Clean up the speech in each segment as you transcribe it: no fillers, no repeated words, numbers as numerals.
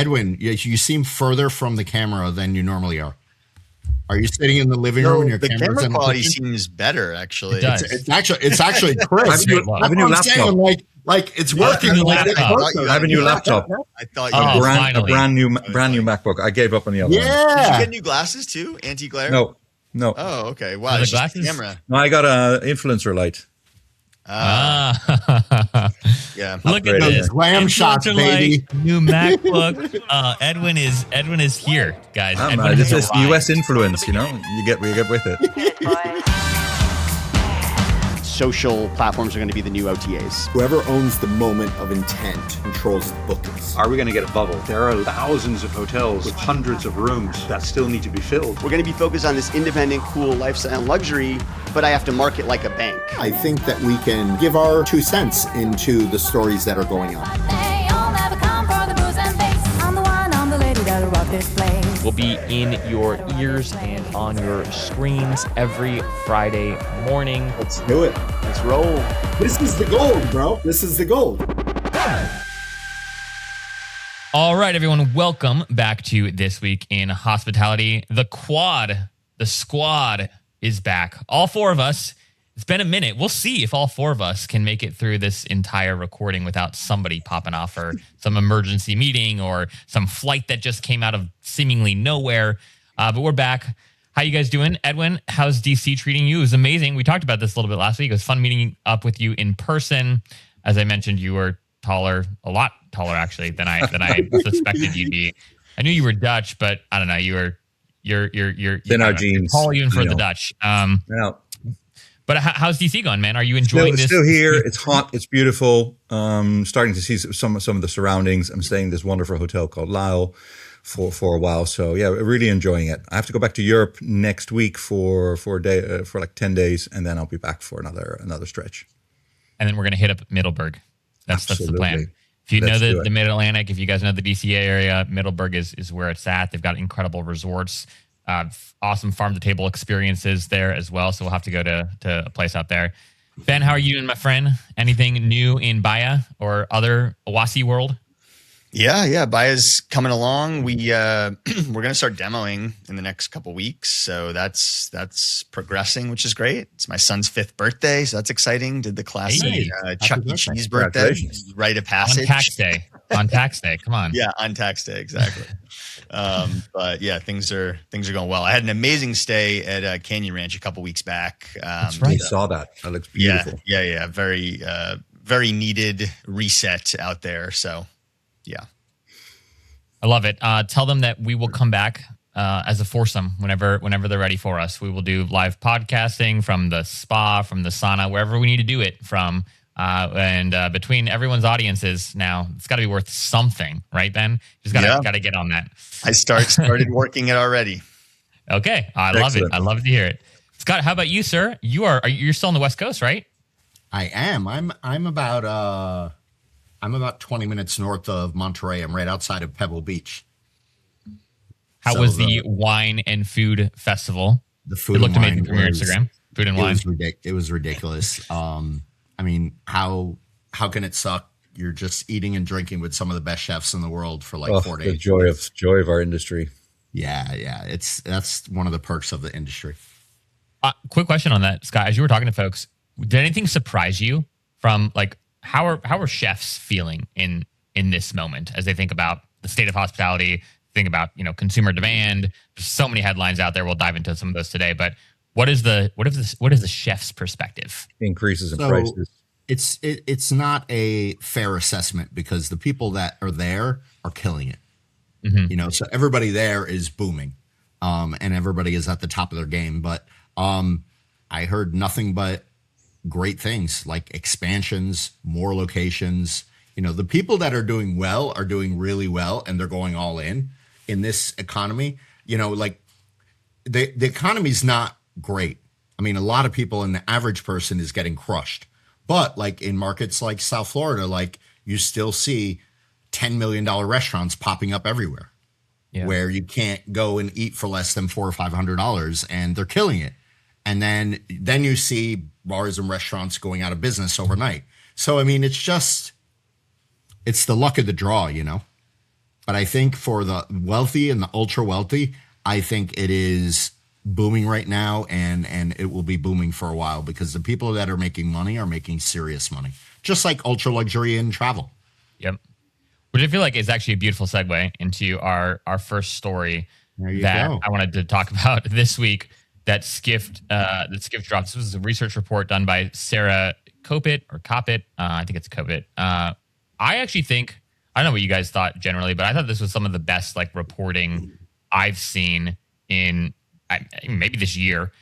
Edwin, you seem further from the camera than you normally are. Are you sitting in the living room and your the camera's camera quality in the kitchen? seems better, actually. It does. It's actually crisp. I have a new laptop. Like it's working. I have a new laptop. I thought a brand new MacBook. I gave up on the other one. Did Yeah. you get new glasses too? Anti-glare? No. Oh, okay. Wow. the It's just glasses? the camera. No, I got an influencer light. Yeah. Look at Upgraded. this. Glam shots, Influencer baby. light, new MacBook. Edwin is here, guys. Edwin This has is arrived. US influence, you know. You get with it. Social platforms are going to be the new OTAs. Whoever owns the moment of intent controls the bookings. Are we going to get a bubble? There are thousands of hotels with hundreds of rooms that still need to be filled. We're going to be focused on this independent, cool lifestyle and luxury, but I have to market like a bank. I think that we can give our 2 cents into the stories that are going on. Will be in your ears and on your screens every Friday morning. Let's do it. Let's roll. This is the gold, bro. This is the gold. All right, everyone, welcome back to This Week in Hospitality. The squad is back. All 4 of us. It's been a minute. We'll see if all 4 of us can make it through this entire recording without somebody popping off or some emergency meeting or some flight that just came out of seemingly nowhere. But we're back. How you guys doing? Edwin, how's DC treating you? It was amazing. We talked about this a little bit last week. It was fun meeting up with you in person. As I mentioned, you were taller, a lot taller actually than I suspected you'd be. I knew you were Dutch, but I don't know. You're In our genes, tall even for the Dutch. Yeah. But how's DC going, man? Are you enjoying this? Still here. It's hot. It's beautiful. Starting to see some of the surroundings. I'm staying in this wonderful hotel called Lyle for a while. So yeah, really enjoying it. I have to go back to Europe next week for like 10 days, and then I'll be back for another stretch. And then we're gonna hit up Middleburg. That's the plan. If you Let's know do it. the Mid Atlantic, if you guys know the DCA area, Middleburg is where it's at. They've got incredible resorts. Awesome farm to table experiences there as well. So we'll have to go to a place out there. Ben, how are you doing, my friend? Anything new in Bahia or other Oasi world? Yeah. Baya's coming along. We're going to start demoing in the next couple weeks. So that's progressing, which is great. It's my son's 5th birthday. So that's exciting. Did the classic Chuck E. Cheese birthday, rite of passage. On tax day. Come on. Yeah, on tax day. Exactly. But yeah, things are going well. I had an amazing stay at Canyon Ranch a couple weeks back. That's right. I saw that. That looks beautiful. Yeah. Very needed reset out there. So yeah. I love it. Tell them that we will come back as a foursome whenever they're ready for us. We will do live podcasting from the spa, from the sauna, wherever we need to do it from. And between everyone's audiences now, it's got to be worth something, right, Ben? Just got to get on that. I started working it already. Okay, I love it. Excellent. I love to hear it. Scott, how about you, sir? You're still on the West Coast, right? I am. I'm about 20 minutes north of Monterey. I'm right outside of Pebble Beach. How was the wine and food festival? The food It looked and amazing wine from your was- Instagram. Food and wine. It was ridiculous. I mean, how can it suck? You're just eating and drinking with some of the best chefs in the world for like 4 days. The joy of our industry. Yeah. That's one of the perks of the industry. Quick question on that, Scott. As you were talking to folks, did anything surprise you from like how are chefs feeling in this moment as they think about the state of hospitality, think about consumer demand? There's so many headlines out there. We'll dive into some of those today, but what is the chef's perspective? Increases in prices. It's not a fair assessment because the people that are there are killing it. Mm-hmm. So everybody there is booming, and everybody is at the top of their game. But I heard nothing but great things like expansions, more locations. The people that are doing well are doing really well, and they're going all in this economy. Like the economy's not great. I mean, a lot of people and the average person is getting crushed. But like in markets like South Florida, like you still see $10 million restaurants popping up everywhere where you can't go and eat for less than $400 or $500 and they're killing it. And then you see bars and restaurants going out of business overnight. So, I mean, it's the luck of the draw, But I think for the wealthy and the ultra wealthy, I think it is booming right now, and it will be booming for a while because the people that are making money are making serious money, just like ultra luxury and travel. Yep. Which I feel like is actually a beautiful segue into our first story that go. I wanted to talk about this week. That Skift dropped. This was a research report done by Sarah Copit. I think it's Copit. I actually think, I don't know what you guys thought generally, but I thought this was some of the best like reporting I've seen in maybe this year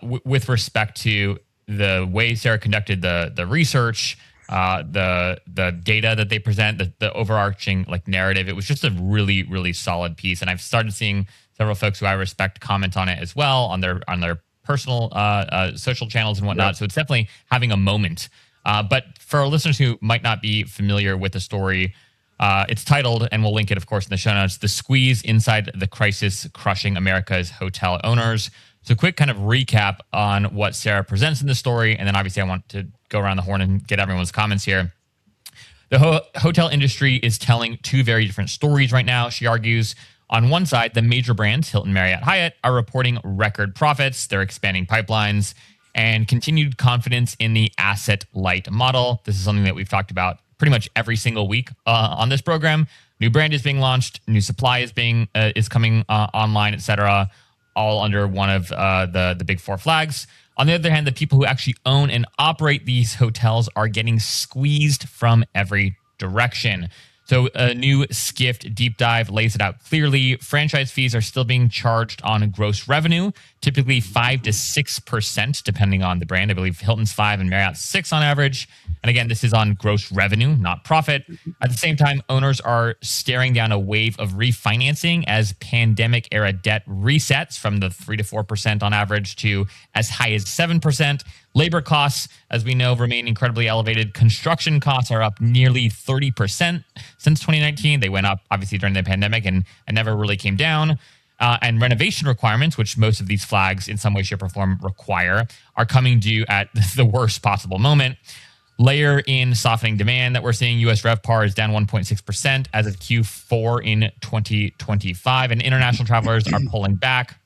with respect to the way Sarah conducted the research, the data that they present, the overarching like narrative. It was just a really, really solid piece. And I've started seeing several folks who I respect comment on it as well on their personal social channels and whatnot. Yep. So it's definitely having a moment. But for our listeners who might not be familiar with the story, it's titled, and we'll link it, of course, in the show notes, "The Squeeze Inside the Crisis Crushing America's Hotel Owners." So quick kind of recap on what Sarah presents in the story. And then obviously I want to go around the horn and get everyone's comments here. The hotel industry is telling two very different stories right now, she argues. On one side, the major brands, Hilton, Marriott, Hyatt, are reporting record profits. They're expanding pipelines and continued confidence in the asset-light model. This is something that we've talked about pretty much every single week on this program. New brand is being launched, new supply is coming online, etc., all under one of the big four flags. On the other hand, the people who actually own and operate these hotels are getting squeezed from every direction. So a new Skift deep dive lays it out clearly. Franchise fees are still being charged on gross revenue, typically 5 to 6%, depending on the brand. I believe Hilton's 5 and Marriott's 6 on average. And again, this is on gross revenue, not profit. At the same time, owners are staring down a wave of refinancing as pandemic era debt resets from the 3 to 4% on average to as high as 7%. Labor costs, as we know, remain incredibly elevated. Construction costs are up nearly 30% since 2019. They went up, obviously, during the pandemic and never really came down. And renovation requirements, which most of these flags in some way, shape, or form require, are coming due at the worst possible moment. Layer in softening demand that we're seeing. U.S. RevPAR is down 1.6% as of Q4 in 2025, and international travelers are pulling back.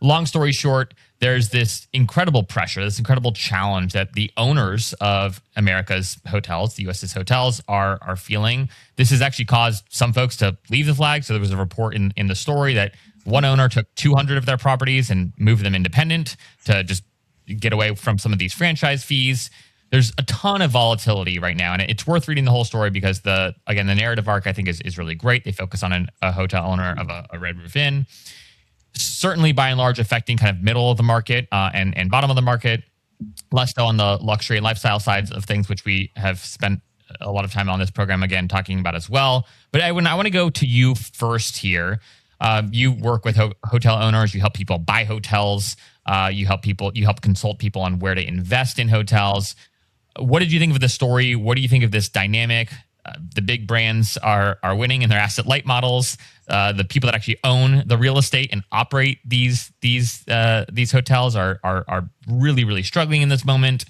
Long story short, there's this incredible pressure, this incredible challenge that the owners of America's hotels, the U.S.'s hotels, are feeling. This has actually caused some folks to leave the flag. So there was a report in the story that one owner took 200 of their properties and moved them independent to just get away from some of these franchise fees. There's a ton of volatility right now, and it's worth reading the whole story because the narrative arc I think is really great. They focus on a hotel owner of a Red Roof Inn. Certainly, by and large, affecting kind of middle of the market and bottom of the market, less so on the luxury and lifestyle sides of things, which we have spent a lot of time on this program, again, talking about as well. But I want to go to you first here. You work with hotel owners. You help people buy hotels. You help consult people on where to invest in hotels. What did you think of the story? What do you think of this dynamic? The big brands are winning in their asset light models. The people that actually own the real estate and operate these hotels are really, really struggling in this moment.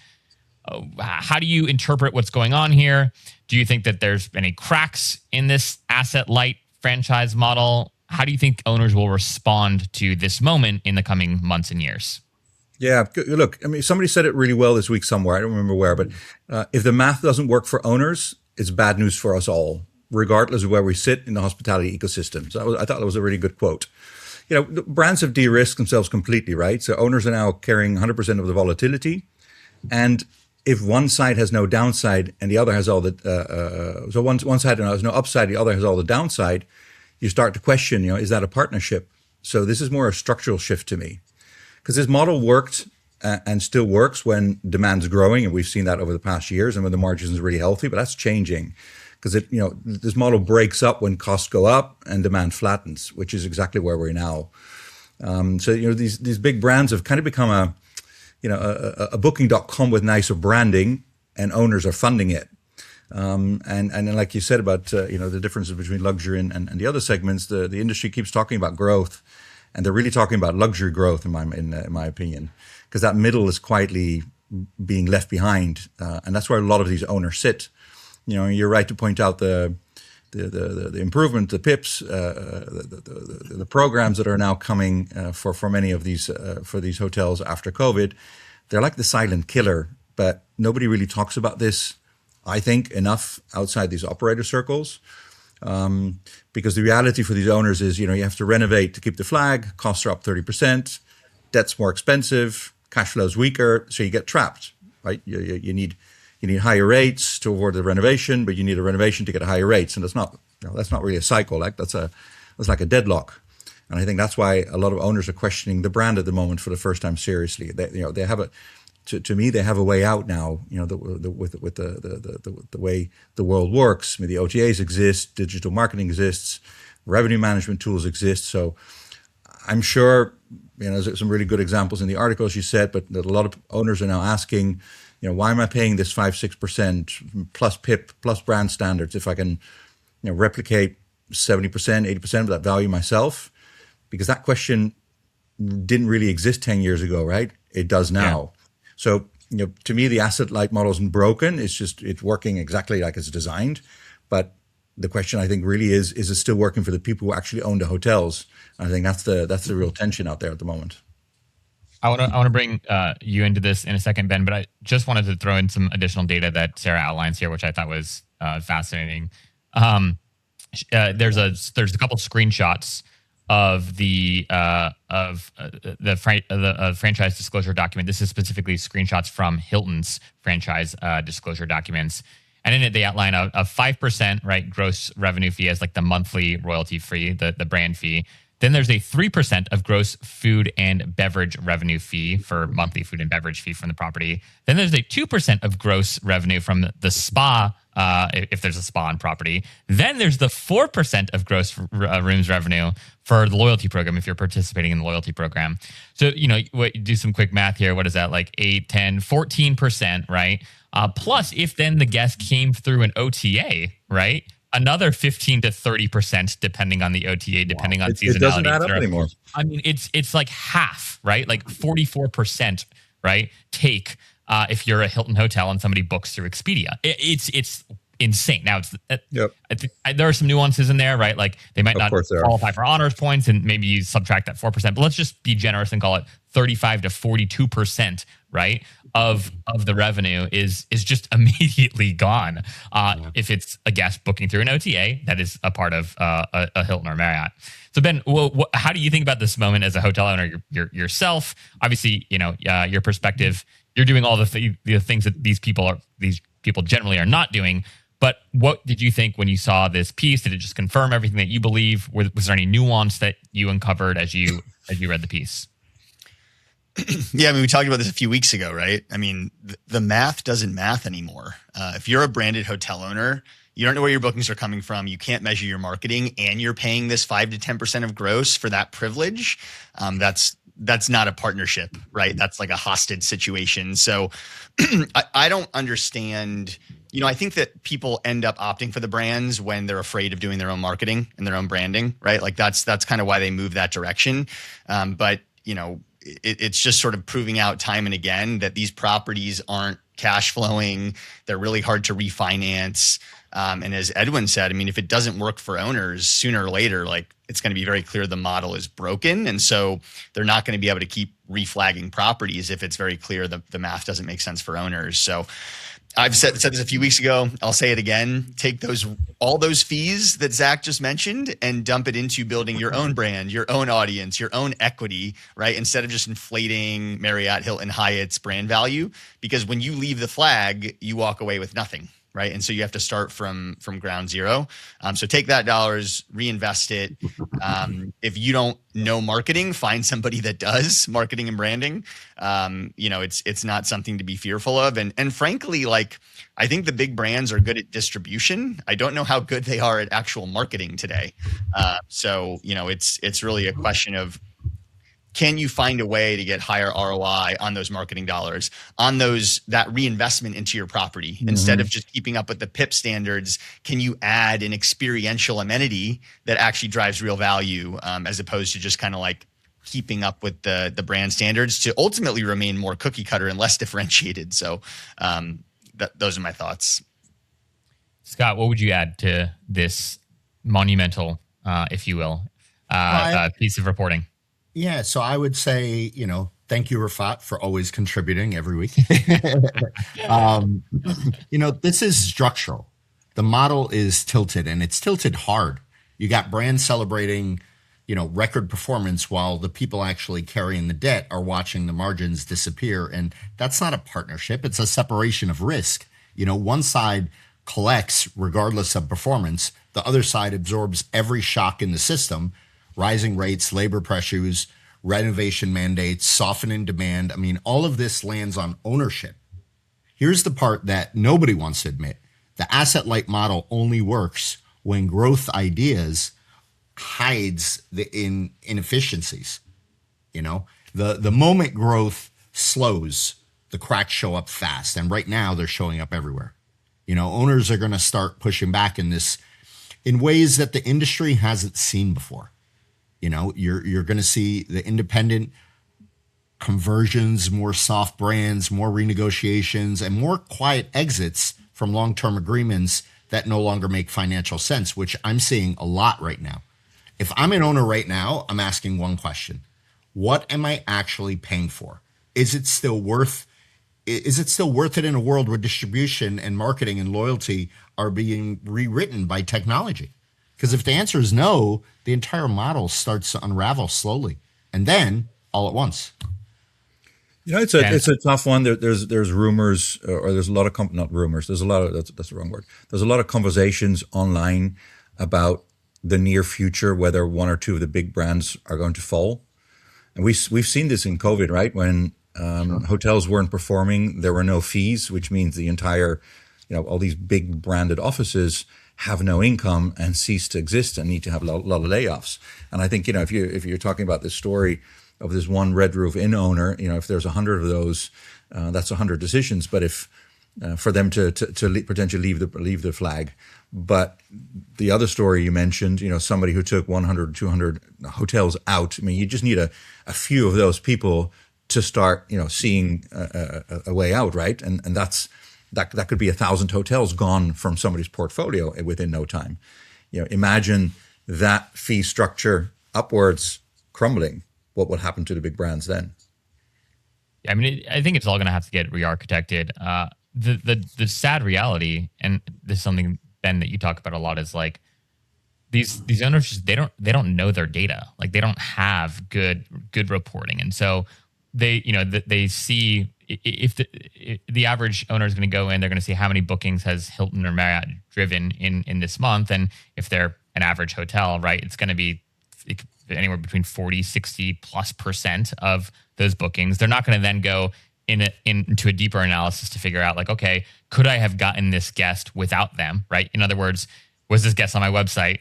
How do you interpret what's going on here? Do you think that there's any cracks in this asset light franchise model? How do you think owners will respond to this moment in the coming months and years? Yeah, look, I mean, somebody said it really well this week somewhere. I don't remember where, but if the math doesn't work for owners, it's bad news for us all, regardless of where we sit in the hospitality ecosystem. So I thought that was a really good quote. You know, the brands have de-risked themselves completely, right? So owners are now carrying 100% of the volatility. And if one side has no downside and the other has all the, so one side has no upside, the other has all the downside, you start to question, you know, is that a partnership? So this is more a structural shift to me. Because this model worked and still works when demand's growing, and we've seen that over the past years, and when the margins are really healthy. But that's changing because this model breaks up when costs go up and demand flattens, which is exactly where we're now. So these big brands have kind of become a booking.com with nicer branding, and owners are funding it. And then, like you said about the differences between luxury and the other segments, the industry keeps talking about growth. And they're really talking about luxury growth, in my opinion, because that middle is quietly being left behind, and that's where a lot of these owners sit. You know, you're right to point out the the improvement, the PIPs, the programs that are now coming for many of these for these hotels after COVID, they're like the silent killer. But nobody really talks about this, I think, enough outside these operator circles. Because the reality for these owners is, you have to renovate to keep the flag. Costs are up 30%. Debt's more expensive. Cash flow's weaker, so you get trapped. Right? You need higher rates to avoid the renovation, but you need a renovation to get higher rates, and that's not really a cycle. That's like a deadlock, and I think that's why a lot of owners are questioning the brand at the moment for the first time seriously. They have to me they have a way out now. With the way the world works. I mean, the OTAs exist, digital marketing exists, revenue management tools exist. So I'm sure there's some really good examples in the articles you said, but a lot of owners are now asking, why am I paying this 5-6% plus PIP plus brand standards if I can, replicate 70%, 80% of that value myself? Because that question didn't really exist 10 years ago, right? It does now. Yeah. So, to me, the asset light model isn't broken. It's working exactly like it's designed. But the question I think really is it still working for the people who actually own the hotels? And I think that's the real tension out there at the moment. I want to bring you into this in a second, Ben, but I just wanted to throw in some additional data that Sarah outlines here, which I thought was fascinating. There's a couple screenshots of the franchise disclosure document. This is specifically screenshots from Hilton's franchise disclosure documents, and in it they outline a 5% right gross revenue fee as like the monthly royalty fee, the brand fee. Then there's a 3% of gross food and beverage revenue fee for monthly food and beverage fee from the property. Then there's a 2% of gross revenue from the spa, if there's a spa on property. Then there's the 4% of gross rooms revenue for the loyalty program if you're participating in the loyalty program. So, do some quick math here. What is that? Like 8, 10, 14%, right? Plus, if then the guest came through an OTA, right? Another 15 to 30%, depending on the OTA, depending on seasonality. It doesn't add up anymore. I mean, it's like half, right? Like 44%, right? Take if you're a Hilton hotel and somebody books through Expedia. It's insane. Now, there are some nuances in there, right? Like they might not qualify for honors points, and maybe you subtract that 4%. But let's just be generous and call it 35 to 42%, right? Of the revenue is just immediately gone. If it's a guest booking through an OTA that is a part of a Hilton or Marriott. So Ben, how do you think about this moment as a hotel owner yourself? Obviously, your perspective. You're doing all the things that these people generally are not doing. But what did you think when you saw this piece? Did it just confirm everything that you believe? Was there any nuance that you uncovered as you read the piece? Yeah, I mean, we talked about this a few weeks ago, right? I mean, the math doesn't math anymore. If you're a branded hotel owner, you don't know where your bookings are coming from. You can't measure your marketing, and you're paying this 5 to 10% of gross for that privilege. That's not a partnership, right? That's like a hostage situation. So I don't understand. I think that people end up opting for the brands when they're afraid of doing their own marketing and their own branding, right? Like that's kind of why they move that direction. But it's just sort of proving out time and again that these properties aren't cash flowing. They're really hard to refinance. And as Edwin said, I mean, if it doesn't work for owners sooner or later, like it's going to be very clear the model is broken. And so they're not going to be able to keep reflagging properties if it's very clear the math doesn't make sense for owners. So I've said this a few weeks ago. I'll say it again. Take all those fees that Zach just mentioned and dump it into building your own brand, your own audience, your own equity, right? Instead of just inflating Marriott, Hilton, Hyatt's brand value. Because when you leave the flag, you walk away with nothing, right? And so you have to start from ground zero. So take that dollars, reinvest it. If you don't know marketing, find somebody that does marketing and branding. It's not something to be fearful of. And frankly, like I think the big brands are good at distribution. I don't know how good they are at actual marketing today. So it's really a question of, can you find a way to get higher ROI on those marketing dollars, on that reinvestment into your property? Mm-hmm. Instead of just keeping up with the PIP standards, can you add an experiential amenity that actually drives real value, as opposed to just kind of like keeping up with the brand standards to ultimately remain more cookie cutter and less differentiated? So those are my thoughts. Scott, what would you add to this monumental, if you will, piece of reporting? Yeah, so I would say, thank you, Rafat, for always contributing every week. This is structural. The model is tilted, and it's tilted hard. You got brands celebrating, record performance while the people actually carrying the debt are watching the margins disappear. And that's not a partnership. It's a separation of risk. One side collects regardless of performance. The other side absorbs every shock in the system, rising rates, labor pressures, renovation mandates, softening demand. I mean, all of this lands on ownership. Here's the part that nobody wants to admit. The asset-light model only works when growth ideas hides the inefficiencies. The moment growth slows, the cracks show up fast. And right now they're showing up everywhere. Owners are going to start pushing back in ways that the industry hasn't seen before. You're going to see the independent conversions, more soft brands, more renegotiations, and more quiet exits from long-term agreements that no longer make financial sense, which I'm seeing a lot right now. If I'm an owner right now, I'm asking one question. What am I actually paying for? Is it still worth it in a world where distribution and marketing and loyalty are being rewritten by technology? Because if the answer is no, the entire model starts to unravel slowly and then all at once. It's a tough one. There's rumors, or there's a lot of not rumors. There's a lot of that's the wrong word. There's a lot of conversations online about the near future, whether one or two of the big brands are going to fall. And we've seen this in COVID, right? When hotels weren't performing, there were no fees, which means the entire, all these big branded offices have no income and cease to exist and need to have a lot of layoffs. And I think, if you're talking about this story of this one Red Roof Inn owner, if there's 100 of those, that's 100 decisions. But if for them to potentially leave the flag. But the other story you mentioned, somebody who took 100, 200 hotels out. I mean, you just need a few of those people to start, seeing a way out, right? And that could be 1,000 hotels gone from somebody's portfolio within no time. Imagine that fee structure upwards crumbling. What would happen to the big brands then? I mean, I think it's all going to have to get re-architected. The sad reality, and this is something, Ben, that you talk about a lot, is like these owners just, they don't know their data. Like, they don't have good reporting, and so they see, if the average owner is going to go in, they're going to see how many bookings has Hilton or Marriott driven in this month, and if they're an average hotel, right, it's going to be anywhere between 40, 60+% of those bookings. They're not going to then go into a deeper analysis to figure out, like, okay, could I have gotten this guest without them, right? In other words, was this guest on my website?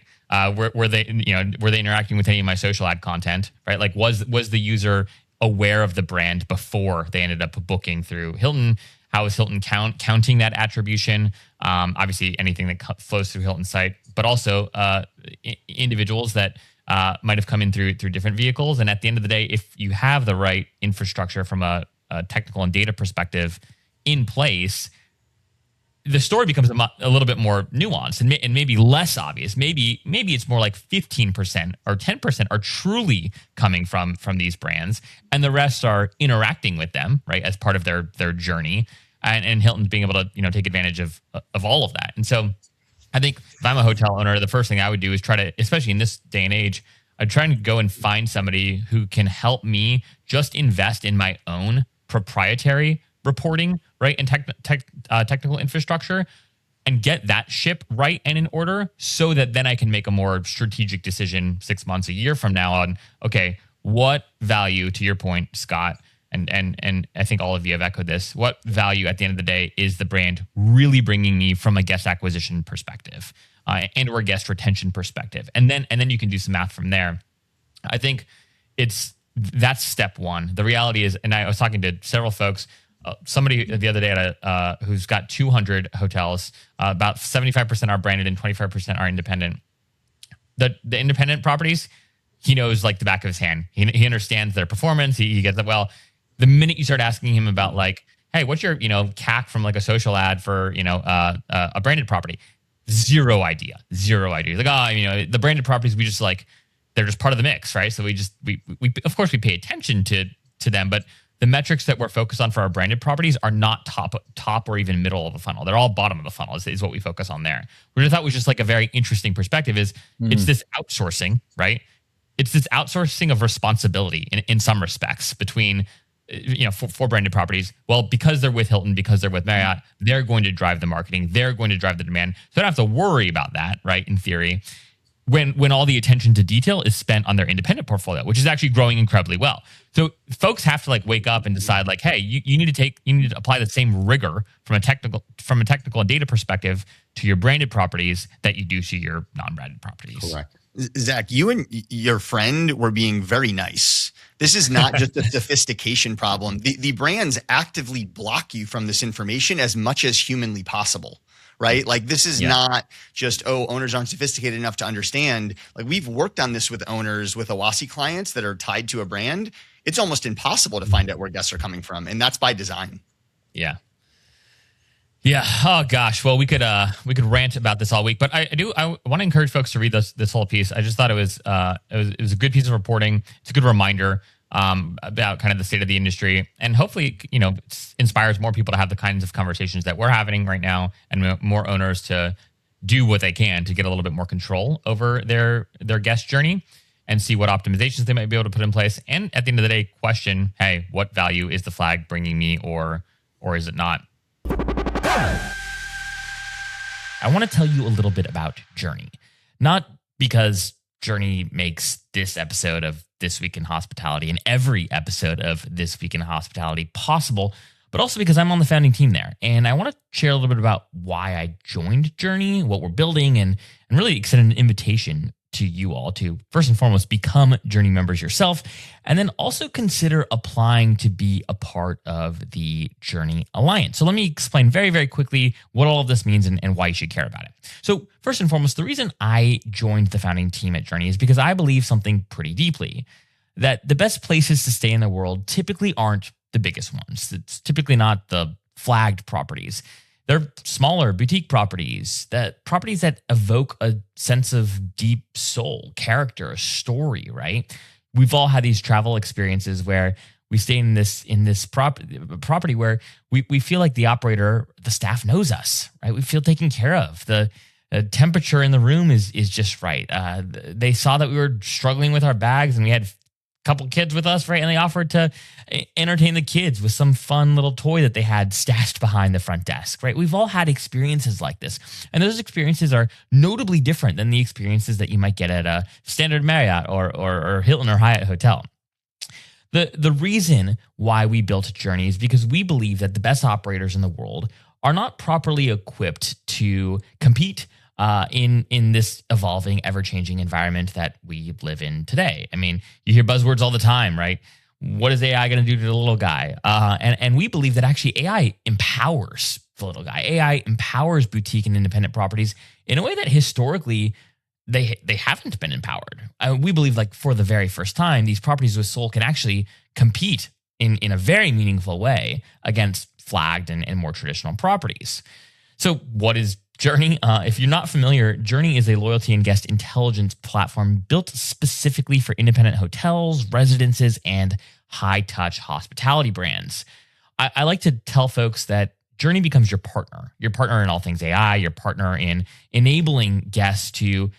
Were they interacting with any of my social ad content, right? Like, was the user aware of the brand before they ended up booking through Hilton? How is Hilton counting that attribution? Obviously, anything that flows through Hilton's site, but also individuals that might have come in through different vehicles. And at the end of the day, if you have the right infrastructure from a technical and data perspective in place, the story becomes a little bit more nuanced and maybe less obvious. Maybe it's more like 15% or 10% are truly coming from these brands, and the rest are interacting with them, right, as part of their journey. And Hilton's being able to take advantage of all of that. And so I think if I'm a hotel owner, the first thing I would do is try to, especially in this day and age, I'd try to go and find somebody who can help me just invest in my own proprietary reporting, right, and technical infrastructure, and get that ship right and in order, so that then I can make a more strategic decision 6 months, a year from now on, okay, what value, to your point, Scott, and I think all of you have echoed this, what value at the end of the day is the brand really bringing me from a guest acquisition perspective and or guest retention perspective? And then you can do some math from there. I think that's step one. The reality is, and I was talking to several folks, somebody the other day who's got 200 hotels, about 75% are branded and 25% are independent. The independent properties, he knows like the back of his hand. He understands their performance. He gets it well. The minute you start asking him about, like, hey, what's your CAC from like a social ad for a branded property, Zero idea. Like, the branded properties, they're just part of the mix, right? So we of course we pay attention to them, but the metrics that we're focused on for our branded properties are not top or even middle of the funnel. They're all bottom of the funnel is what we focus on there. Which I thought was just like a very interesting perspective it's this outsourcing, right? It's this outsourcing of responsibility in some respects between, for branded properties. Well, because they're with Hilton, because they're with Marriott, they're going to drive the marketing. They're going to drive the demand. So I don't have to worry about that, right? In theory, when all the attention to detail is spent on their independent portfolio, which is actually growing incredibly well. So folks have to wake up and decide hey, you need to apply the same rigor from a technical and data perspective to your branded properties that you do to your non-branded properties. Correct. Zach, you and your friend were being very nice. This is not just a sophistication problem. The brands actively block you from this information as much as humanly possible, right? This is not just, owners aren't sophisticated enough to understand. We've worked on this with owners, with Awasi clients that are tied to a brand. It's almost impossible to find out where guests are coming from. And that's by design. Yeah. Yeah. Oh gosh. Well, we could rant about this all week, but I want to encourage folks to read this whole piece. I just thought it was a good piece of reporting. It's a good reminder about kind of the state of the industry, and hopefully, it inspires more people to have the kinds of conversations that we're having right now, and more owners to do what they can to get a little bit more control over their guest journey and see what optimizations they might be able to put in place. And at the end of the day, question, hey, what value is the flag bringing me, or is it not? I want to tell you a little bit about Journey, not because Journey makes this episode of This Week in Hospitality and every episode of This Week in Hospitality possible, but also because I'm on the founding team there. And I want to share a little bit about why I joined Journey, what we're building, and really extend an invitation to you all to, first and foremost, become Journey members yourself, and then also consider applying to be a part of the Journey Alliance. So let me explain very, very quickly what all of this means and why you should care about it. So first and foremost, the reason I joined the founding team at Journey is because I believe something pretty deeply, that the best places to stay in the world typically aren't the biggest ones. It's typically not the flagged properties. They're smaller boutique properties that evoke a sense of deep soul, character, story, right? We've all had these travel experiences where we stay in this property where we feel like the operator, the staff knows us, right? We feel taken care of. The temperature in the room is just right. They saw that we were struggling with our bags and we had couple kids with us, right? And they offered to entertain the kids with some fun little toy that they had stashed behind the front desk, right? We've all had experiences like this. And those experiences are notably different than the experiences that you might get at a standard Marriott or Hilton or Hyatt hotel. The reason why we built Journey is because we believe that the best operators in the world are not properly equipped to compete in this evolving, ever-changing environment that we live in today. I mean, you hear buzzwords all the time, right? What is AI going to do to the little guy? And we believe that actually AI empowers the little guy. AI empowers boutique and independent properties in a way that historically they haven't been empowered. We believe for the very first time, these properties with soul can actually compete in a very meaningful way against flagged and more traditional properties. So what is Journey? If you're not familiar, Journey is a loyalty and guest intelligence platform built specifically for independent hotels, residences, and high-touch hospitality brands. I like to tell folks that Journey becomes your partner in all things AI, your partner in enabling guests to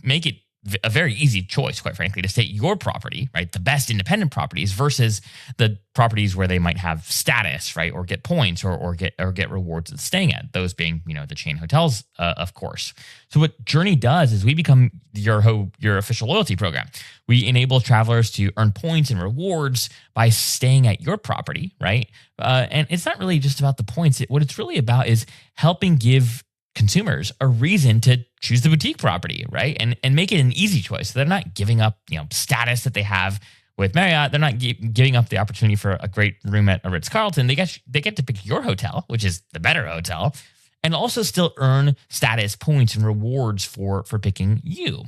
make it a very easy choice, quite frankly, to stay at your property, right? The best independent properties versus the properties where they might have status, right? Or get points or get rewards at staying at, those being, the chain hotels, of course. So what Journey does is we become your official loyalty program. We enable travelers to earn points and rewards by staying at your property, right? And it's not really just about the points. What it's really about is helping give consumers a reason to choose the boutique property, right? And make it an easy choice. So they're not giving up, status that they have with Marriott. They're not giving up the opportunity for a great room at a Ritz-Carlton. They get to pick your hotel, which is the better hotel, and also still earn status points and rewards for picking you.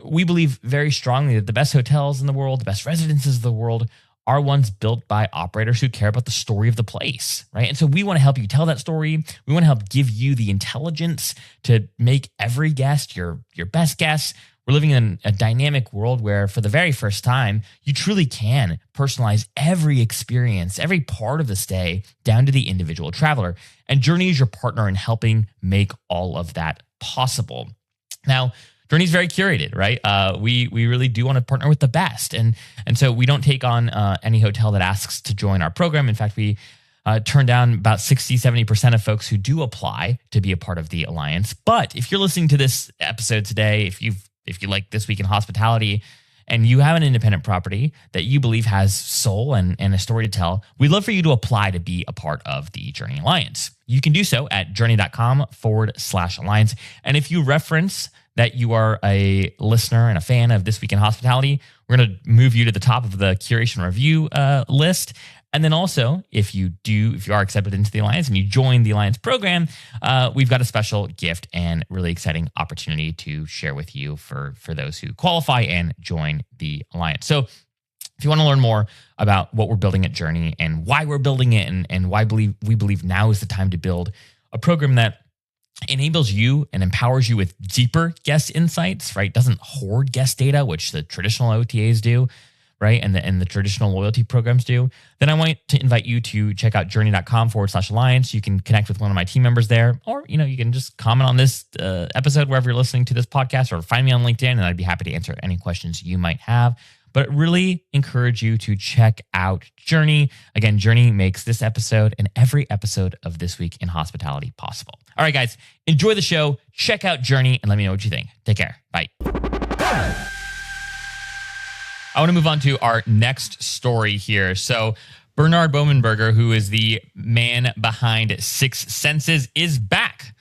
We believe very strongly that the best hotels in the world, the best residences of the world are ones built by operators who care about the story of the place, right? And so we want to help you tell that story. We want to help give you the intelligence to make every guest your best guest. We're living in a dynamic world where for the very first time, you truly can personalize every experience, every part of the stay down to the individual traveler. And Journey is your partner in helping make all of that possible. Now, Journey is very curated, right? We really do want to partner with the best. And so we don't take on any hotel that asks to join our program. In fact, we turn down about 60, 70% of folks who do apply to be a part of the alliance. But if you're listening to this episode today, if you like This Week in Hospitality and you have an independent property that you believe has soul and a story to tell, we'd love for you to apply to be a part of the Journey Alliance. You can do so at journey.com/alliance. And if you reference that you are a listener and a fan of This Week in Hospitality, we're going to move you to the top of the curation review list. And then also, if you are accepted into the Alliance and you join the Alliance program, we've got a special gift and really exciting opportunity to share with you for those who qualify and join the Alliance. So if you want to learn more about what we're building at Journey and why we're building it and why we believe now is the time to build a program that enables you and empowers you with deeper guest insights, right? Doesn't hoard guest data, which the traditional OTAs do, right? And the traditional loyalty programs do, then I want to invite you to check out journey.com/alliance. You can connect with one of my team members there, or, you can just comment on this episode wherever you're listening to this podcast, or find me on LinkedIn and I'd be happy to answer any questions you might have. But really encourage you to check out Journey. Again, Journey makes this episode and every episode of This Week in Hospitality possible. All right, guys, enjoy the show. Check out Journey and let me know what you think. Take care. Bye. I want to move on to our next story here. So Bernard Böhmenberger, who is the man behind Six Senses, is back.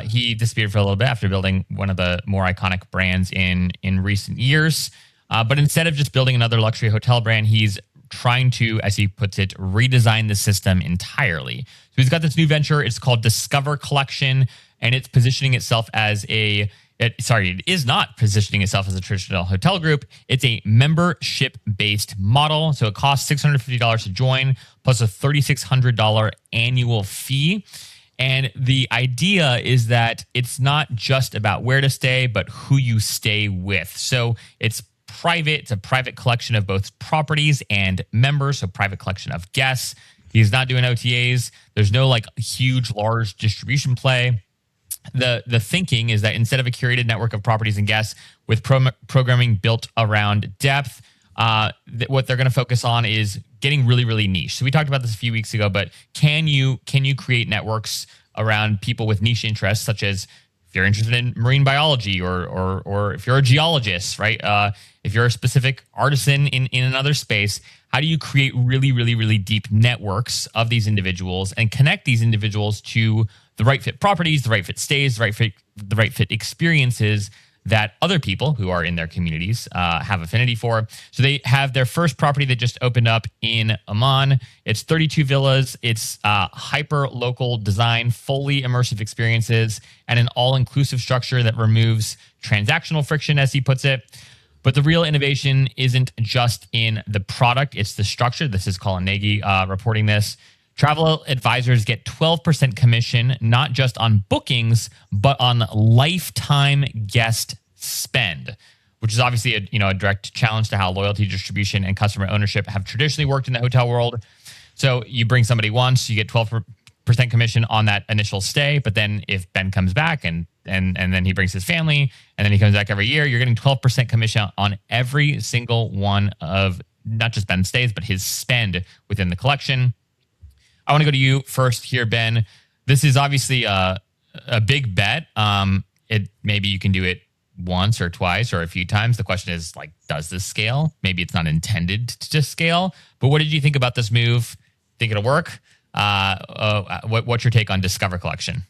He disappeared for a little bit after building one of the more iconic brands in recent years. But instead of just building another luxury hotel brand, he's trying to, as he puts it, redesign the system entirely. So he's got this new venture. It's called Discover Collection, and it's positioning itself as it is not positioning itself as a traditional hotel group. It's a membership-based model. So it costs $650 to join, plus a $3,600 annual fee. And the idea is that it's not just about where to stay, but who you stay with. So it's private. It's a private collection of both properties and members, so private collection of guests. He's not doing OTAs. There's no huge, large distribution play. The thinking is that instead of a curated network of properties and guests with programming built around depth, what they're going to focus on is getting really, really niche. So we talked about this a few weeks ago, but can you create networks around people with niche interests, such as if you're interested in marine biology or if you're a geologist, right? If you're a specific artisan in another space, how do you create really, really, really deep networks of these individuals and connect these individuals to the right fit properties, the right fit stays, the right fit experiences that other people who are in their communities have affinity for. So they have their first property that just opened up in Amman. It's 32 villas. It's hyper local design, fully immersive experiences, and an all-inclusive structure that removes transactional friction, as he puts it. But the real innovation isn't just in the product, it's the structure. This is Colin Nagy reporting this. Travel advisors get 12% commission, not just on bookings, but on lifetime guest spend, which is obviously a direct challenge to how loyalty distribution and customer ownership have traditionally worked in the hotel world. So you bring somebody once, you get 12% commission on that initial stay. But then if Ben comes back and then he brings his family and then he comes back every year, you're getting 12% commission on every single one of not just Ben's stays, but his spend within the collection. I want to go to you first here, Ben. This is obviously a big bet. Maybe you can do it once or twice or a few times. The question is, does this scale? Maybe it's not intended to scale. But what did you think about this move? Think it'll work? What's your take on Discover Collection?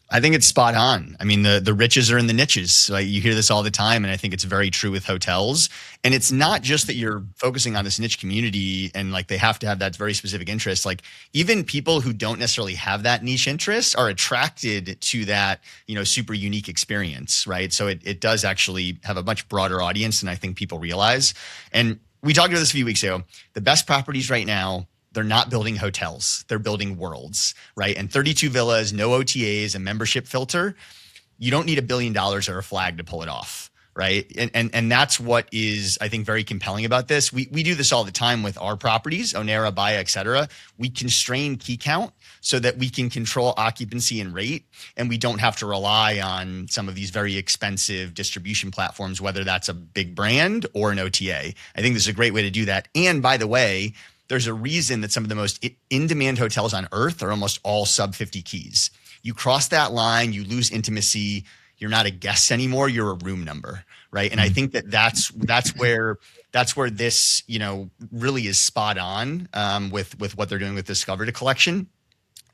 I think it's spot on. I mean, the riches are in the niches. You hear this all the time, and I think it's very true with hotels. And it's not just that you're focusing on this niche community and they have to have that very specific interest. Even people who don't necessarily have that niche interest are attracted to that, super unique experience, right? So it does actually have a much broader audience than I think people realize. And we talked about this a few weeks ago. The best properties right now, they're not building hotels. They're building worlds, right? And 32 villas, no OTAs, a membership filter. You don't need $1 billion or a flag to pull it off, right? And that's what is, I think, very compelling about this. We do this all the time with our properties, Onera, Baya, et cetera. We constrain key count so that we can control occupancy and rate, and we don't have to rely on some of these very expensive distribution platforms, whether that's a big brand or an OTA. I think this is a great way to do that. And by the way, there's a reason that some of the most in-demand hotels on earth are almost all sub 50 keys. You cross that line, you lose intimacy. You're not a guest anymore. You're a room number, right? And I think that's where this, really is spot on with what they're doing with Discover Collection.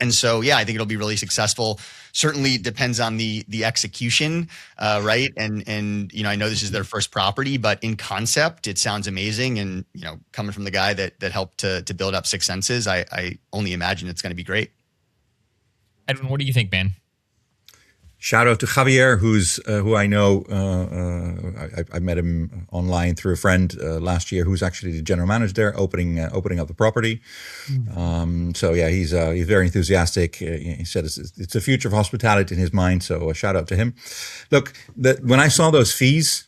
And so, yeah, I think it'll be really successful. Certainly depends on the execution, right? And I know this is their first property, but in concept, it sounds amazing. And coming from the guy that helped to build up Six Senses, I only imagine it's going to be great. Edwin, what do you think, man? Shout out to Javier, who I know. I met him online through a friend last year, who's actually the general manager there, opening up the property. So yeah, he's very enthusiastic. He said it's the future of hospitality in his mind. So a shout out to him. Look, when I saw those fees,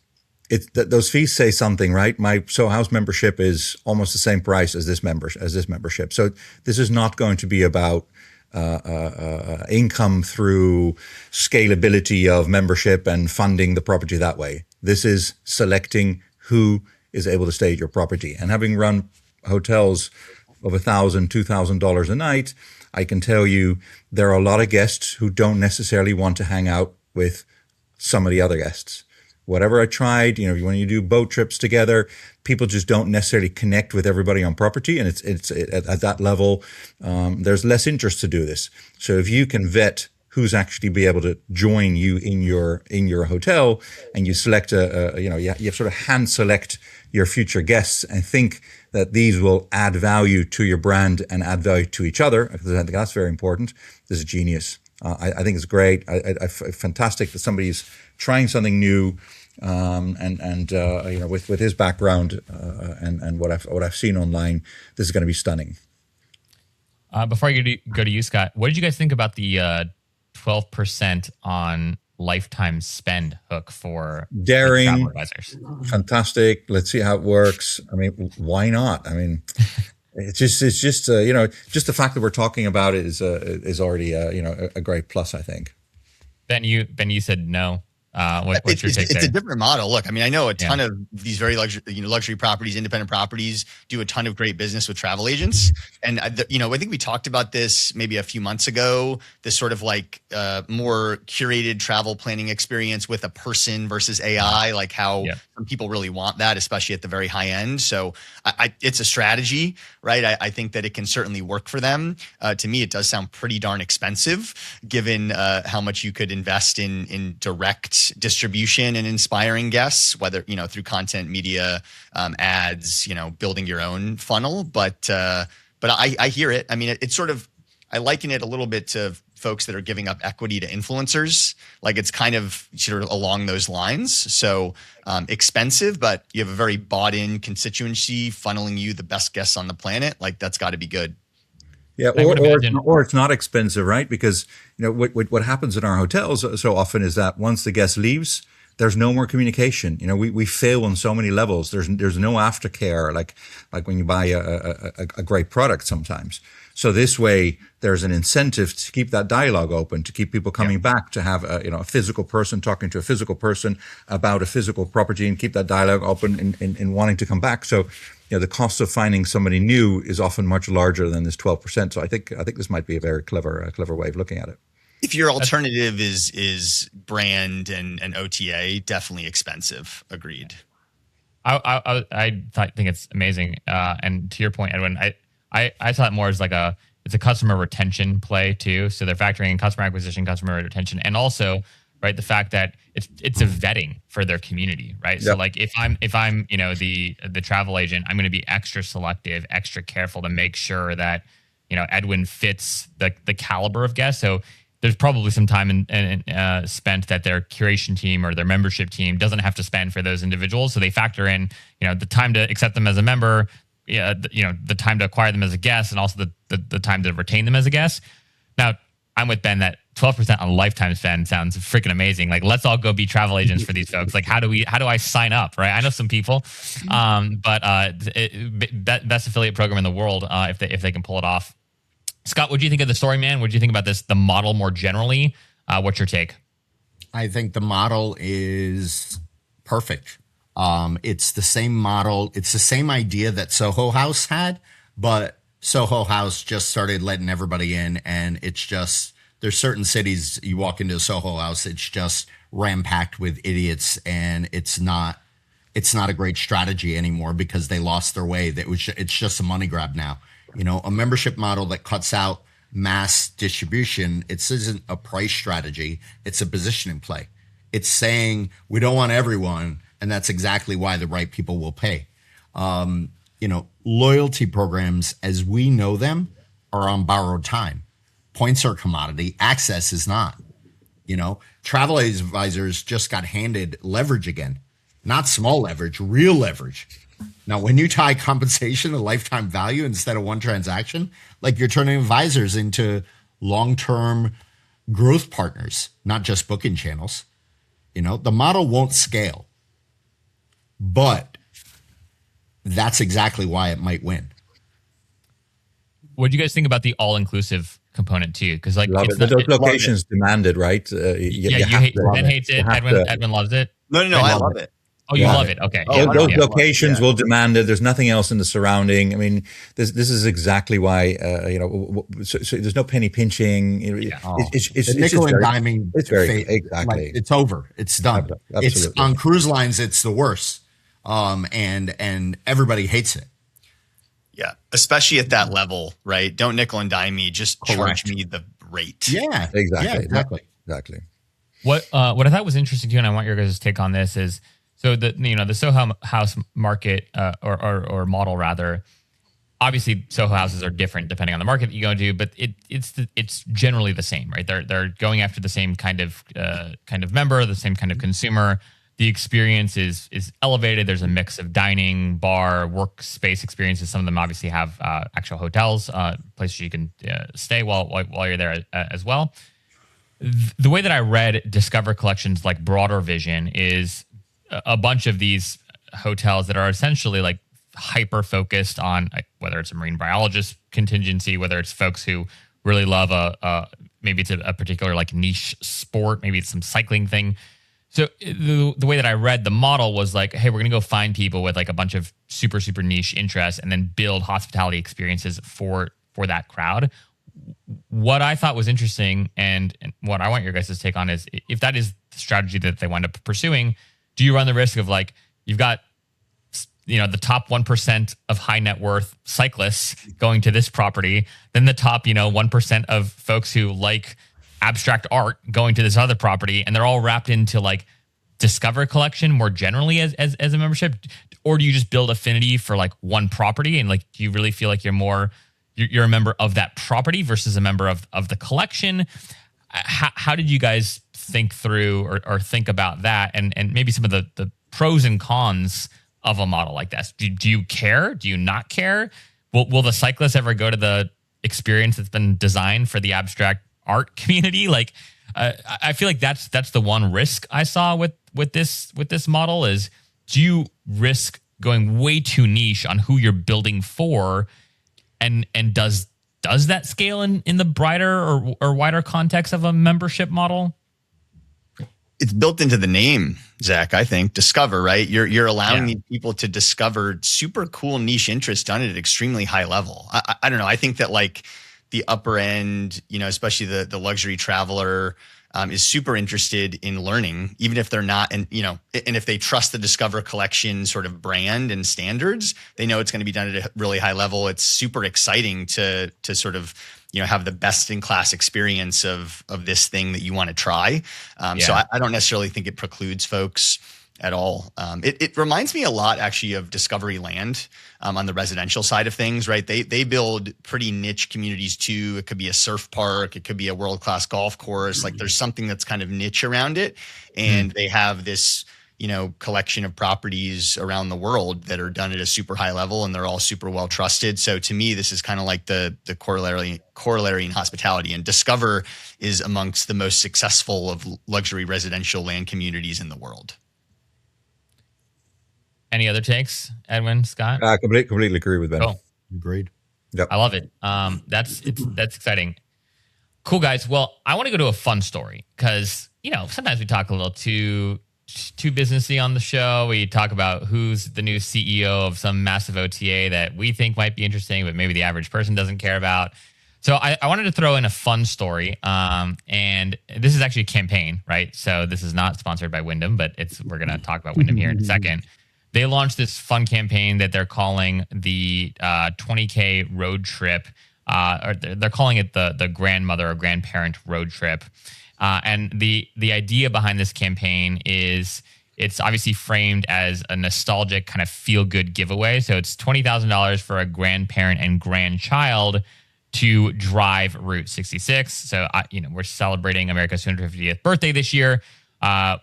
those fees say something, right? My Soho House membership is almost the same price as this membership. So this is not going to be about income through scalability of membership and funding the property that way. This is selecting who is able to stay at your property. And having run hotels of $1,000, $2,000 a night, I can tell you there are a lot of guests who don't necessarily want to hang out with some of the other guests. Whatever I tried, when you do boat trips together, people just don't necessarily connect with everybody on property, and it's at that level. There's less interest to do this. So if you can vet who's actually be able to join you in your hotel, and you select you sort of hand select your future guests, and think that these will add value to your brand and add value to each other, because I think that's very important. This is genius. I think it's great. Fantastic that somebody's trying something new, with his background and what I've seen online, this is going to be stunning. Before I go to you, Scott, what did you guys think about the 12% on lifetime spend hook for daring travel advisors? Fantastic. Let's see how it works. I mean, why not? I mean. It's just just the fact that we're talking about it is already a great plus, I think. Ben, you said no. What's your take there? It's a different model. Look, I mean, I know a ton of these very luxury properties, independent properties, do a ton of great business with travel agents. And I think we talked about this maybe a few months ago. This sort of like more curated travel planning experience with a person versus AI, like how some people really want that, especially at the very high end. So it's a strategy, right? I think that it can certainly work for them. To me, it does sound pretty darn expensive, given how much you could invest in direct distribution and inspiring guests, whether through content, media, ads, building your own funnel. But I hear it. I mean, it's sort of, I liken it a little bit to folks that are giving up equity to influencers. Like it's kind of sort of along those lines. So expensive, but you have a very bought in constituency funneling you the best guests on the planet. Like that's got to be good. Yeah, or it's not expensive, right? Because what happens in our hotels so often is that once the guest leaves, there's no more communication. We fail on so many levels. There's no aftercare, like when you buy a great product sometimes. So this way, there's an incentive to keep that dialogue open, to keep people coming back, to have a physical person talking to a physical person about a physical property, and keep that dialogue open in wanting to come back. So the cost of finding somebody new is often much larger than this 12%. So I think this might be a very clever way of looking at it. If your alternative is brand and OTA, definitely expensive. Agreed. I think it's amazing. And to your point, Edwin, I saw it more as like it's a customer retention play too. So they're factoring in customer acquisition, customer retention, and also right the fact that it's a vetting for their community, right? Yep. So like if I'm the travel agent, I'm going to be extra selective, extra careful to make sure that Edwin fits the caliber of guests. So there's probably some time spent that their curation team or their membership team doesn't have to spend for those individuals. So they factor in, the time to accept them as a member, the time to acquire them as a guest, and also the time to retain them as a guest. Now, I'm with Ben that 12% on lifetime spend sounds freaking amazing. Like, let's all go be travel agents for these folks. Like, how do I sign up? Right? I know some people, but best affiliate program in the world if they can pull it off. Scott, what do you think of the story, man? What do you think about the model more generally? What's your take? I think the model is perfect. It's the same model. It's the same idea that Soho House had, but Soho House just started letting everybody in, and it's just, there's certain cities you walk into a Soho House, it's just ram-packed with idiots, and it's not a great strategy anymore because they lost their way. It's just a money grab now. A membership model that cuts out mass distribution, it isn't a price strategy, it's a positioning play. It's saying we don't want everyone, and that's exactly why the right people will pay. Loyalty programs as we know them are on borrowed time. Points are commodity. Access is not. Travel advisors just got handed leverage again, not small leverage, real leverage. Now, when you tie compensation to lifetime value instead of one transaction, like, you're turning advisors into long-term growth partners, not just booking channels. The model won't scale, but that's exactly why it might win. What do you guys think about the all-inclusive component too? Because those locations demanded, right? Ben hates it. Edwin loves it. No, I love it. Oh, you love it. Okay. Those locations will demand it. There's nothing else in the surrounding. I mean, this is exactly why, so there's no penny pinching. It's nickel and diming. It's very, exactly. It's over. It's done. Absolutely. It's on cruise lines. It's the worst. And everybody hates it. Yeah. Especially at that level, right? Don't nickel and dime me. Just charge me the rate. Yeah. Exactly. Yeah, Exactly. What I thought was interesting too, and I want your guys' take on this is, so the Soho House market or model rather, obviously Soho houses are different depending on the market that you go to, but it's generally the same, right? They're going after the same kind of member, the same kind of consumer. The experience is elevated. There's a mix of dining, bar, workspace experiences. Some of them obviously have actual hotels, places you can stay while you're there as well. The way that I read Discover Collection's like broader vision is a bunch of these hotels that are essentially like hyper focused on whether it's a marine biologist contingency, whether it's folks who really love maybe it's a particular like niche sport, maybe it's some cycling thing. So the way that I read the model was like, hey, we're going to go find people with like a bunch of super, super niche interests and then build hospitality experiences for that crowd. What I thought was interesting and what I want your guys' take on is, if that is the strategy that they wind up pursuing, do you run the risk of like, you've got, the top 1% of high net worth cyclists going to this property, then the top, 1% of folks who like abstract art going to this other property, and they're all wrapped into like Discover Collection more generally as a membership? Or do you just build affinity for like one property, and like, do you really feel like you're a member of that property versus a member of the collection? How did you guys think through or think about that, and maybe some of the pros and cons of a model like this? Do you care? Do you not care? Will the cyclists ever go to the experience that's been designed for the abstract art community? Like, I feel like that's the one risk I saw with this model is, do you risk going way too niche on who you're building for, and does that scale in the brighter or wider context of a membership model? It's built into the name, Zach. I think Discover, right? You're allowing these people to discover super cool niche interests done at an extremely high level. I don't know. I think that like the upper end, especially the luxury traveler, is super interested in learning, even if they're not, and if they trust the Discover Collection sort of brand and standards, they know it's going to be done at a really high level. It's super exciting to sort of have the best in class experience of this thing that you want to try. So I don't necessarily think it precludes folks at all. It reminds me a lot actually of Discovery Land on the residential side of things, right? They build pretty niche communities too. It could be a surf park, it could be a world-class golf course. Like there's something that's kind of niche around it. And they have this, collection of properties around the world that are done at a super high level, and they're all super well trusted. So to me, this is kind of like the corollary in hospitality. And Discover is amongst the most successful of luxury residential land communities in the world. Any other takes, Edwin, Scott? I completely agree with Ben. Cool. Agreed. Yep. I love it. That's exciting. Cool, guys. Well, I want to go to a fun story because, sometimes we talk a little too businessy on the show. We talk about who's the new CEO of some massive OTA that we think might be interesting, but maybe the average person doesn't care about. So I wanted to throw in a fun story. And this is actually a campaign, right? So this is not sponsored by Wyndham, but we're going to talk about Wyndham here in a second. They launched this fun campaign that they're calling the 20K road trip, or they're calling it the grandmother or grandparent road trip. And the idea behind this campaign is it's obviously framed as a nostalgic kind of feel-good giveaway. So it's $20,000 for a grandparent and grandchild to drive Route 66. So we're celebrating America's 250th birthday this year.